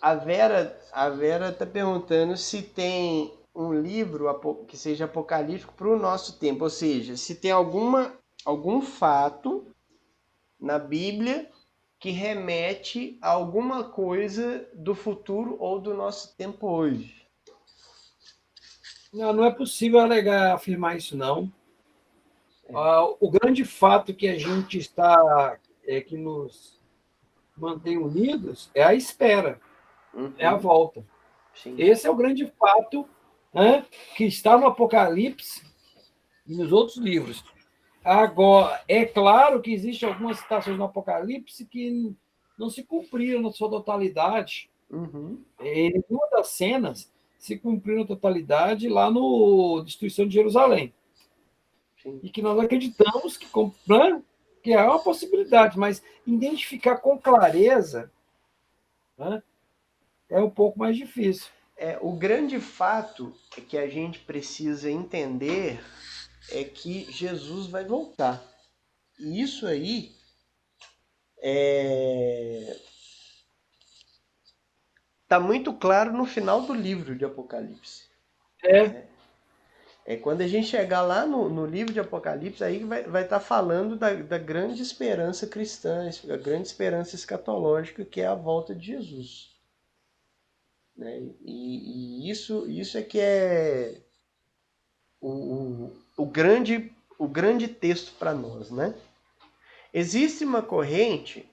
A Vera está perguntando se tem um livro que seja apocalíptico para o nosso tempo, ou seja, se tem algum fato na Bíblia que remete a alguma coisa do futuro ou do nosso tempo hoje. Não é possível afirmar isso, não. O grande fato que a gente que nos mantém unidos é a espera, é a volta. Sim. Esse é o grande fato, né, que está no Apocalipse e nos outros livros. Agora, é claro que existem algumas citações no Apocalipse que não se cumpriram na sua totalidade. Uhum. Em uma das cenas se cumpriu na totalidade lá no Destruição de Jerusalém. Sim. E que nós acreditamos que é uma possibilidade, mas identificar com clareza, né, é um pouco mais difícil. O grande fato que a gente precisa entender é que Jesus vai voltar. E isso aí está muito claro no final do livro de Apocalipse. Quando a gente chegar lá no livro de Apocalipse, aí vai estar falando da grande esperança cristã, a grande esperança escatológica, que é a volta de Jesus. Né? E isso é que é o grande texto para nós, né? Existe uma corrente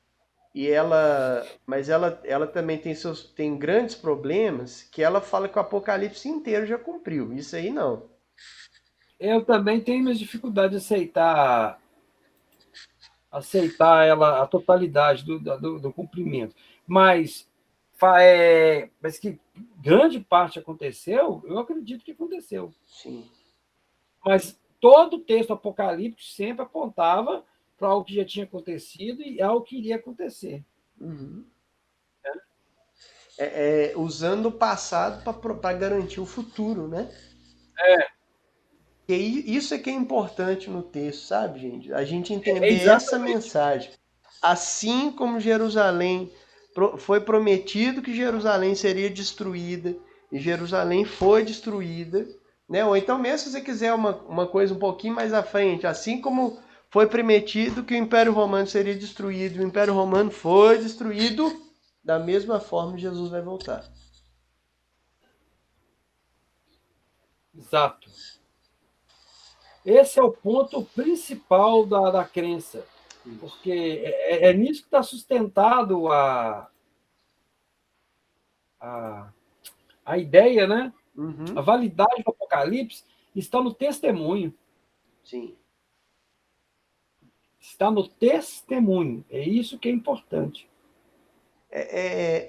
mas ela também tem grandes problemas, que ela fala que o Apocalipse inteiro já cumpriu. Isso aí não. Eu também tenho minhas dificuldades de aceitar a totalidade do cumprimento. Mas que grande parte aconteceu, eu acredito que aconteceu. Sim. Mas todo o texto apocalíptico sempre apontava para algo que já tinha acontecido e algo que iria acontecer. Uhum. Usando o passado para garantir o futuro, né? E isso é que é importante no texto, sabe, gente? A gente entender essa mensagem. Assim como Jerusalém foi prometido que Jerusalém seria destruída, e Jerusalém foi destruída, né? Ou então mesmo se você quiser uma coisa um pouquinho mais à frente, assim como foi prometido que o Império Romano seria destruído, o Império Romano foi destruído, da mesma forma Jesus vai voltar. Exato. Esse é o ponto principal da crença, porque é nisso que está sustentado a ideia, né? Uhum. A validade do Apocalipse está no testemunho. Sim. Está no testemunho. É isso que é importante.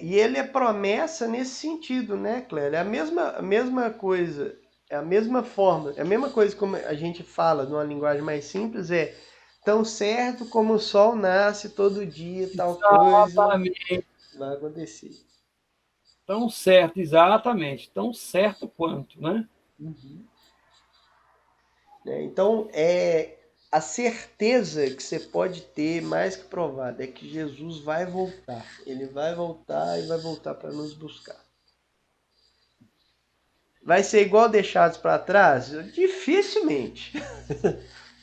E ele é promessa nesse sentido, né, Clélia? É a mesma coisa, é a mesma forma, é a mesma coisa como a gente fala numa linguagem mais simples, tão certo como o sol nasce todo dia, tal coisa Exatamente. vai acontecer. Tão certo, exatamente. Tão certo quanto, né? Né? Então, a certeza que você pode ter, mais que provada, é que Jesus vai voltar. Ele vai voltar e vai voltar para nos buscar. Vai ser igual deixados para trás? Dificilmente.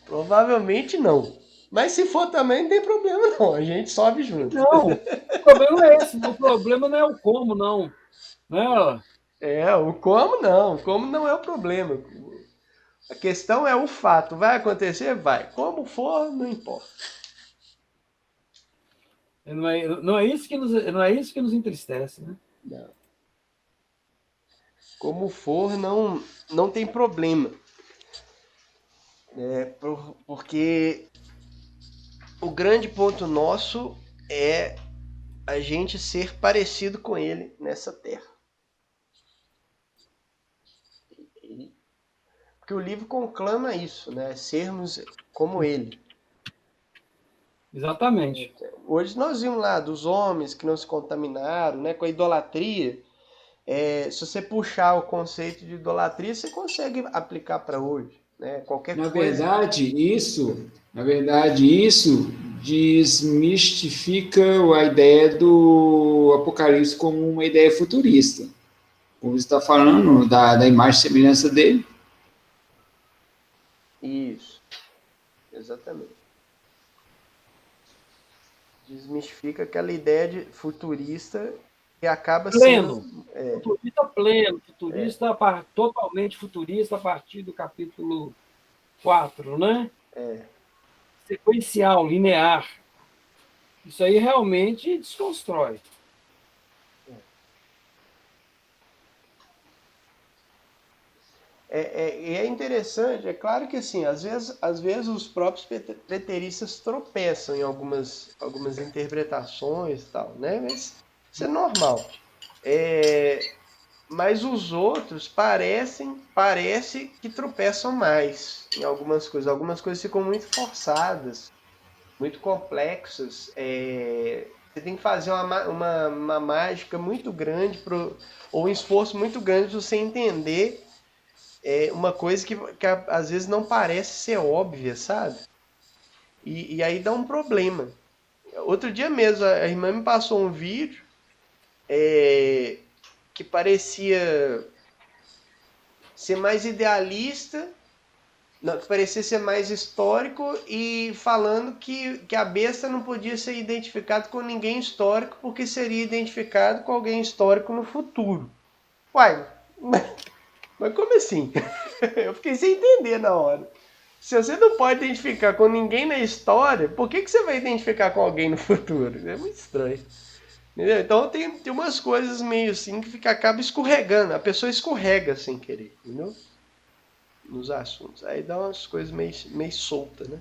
Provavelmente não. Mas se for também, não tem problema não. A gente sobe junto. Não, o problema é esse. O problema não é o como, não. Né? O como não. O como não é o problema. A questão é o fato. Vai acontecer? Vai. Como for, não importa. Não é isso que nos entristece, né? Não. Como for, não tem problema. Porque o grande ponto nosso é a gente ser parecido com ele nessa terra. Porque o livro conclama isso, né? Sermos como ele. Exatamente. Hoje nós vimos lá dos homens que não se contaminaram, né, com a idolatria. Se você puxar o conceito de idolatria, você consegue aplicar para hoje, né? Qualquer Na coisa. verdade, isso desmistifica a ideia do Apocalipse como uma ideia futurista. Como você está falando da imagem e semelhança dele. Isso, exatamente. Desmistifica aquela ideia de futurista que acaba Pleno. sendo... Futurista pleno, totalmente futurista a partir do capítulo 4, né? Sequencial, linear. Isso aí realmente desconstrói. É interessante, é claro que assim, às vezes os próprios preteristas tropeçam em algumas interpretações e tal, né? Mas isso é normal. Mas os outros parece que tropeçam mais em algumas coisas. Algumas coisas ficam muito forçadas, muito complexas. Você tem que fazer uma mágica muito grande, ou um esforço muito grande para você entender uma coisa que às vezes não parece ser óbvia, sabe? E aí dá um problema. Outro dia mesmo, a irmã me passou um vídeo que parecia ser mais idealista, não, que parecia ser mais histórico e falando que a besta não podia ser identificado com ninguém histórico porque seria identificado com alguém histórico no futuro. Uai, mas como assim? Eu fiquei sem entender na hora. Se você não pode identificar com ninguém na história, por que você vai identificar com alguém no futuro? É muito estranho. Entendeu? Então tem umas coisas meio assim que acaba escorregando. A pessoa escorrega sem querer, entendeu? Nos assuntos. Aí dá umas coisas meio soltas, né?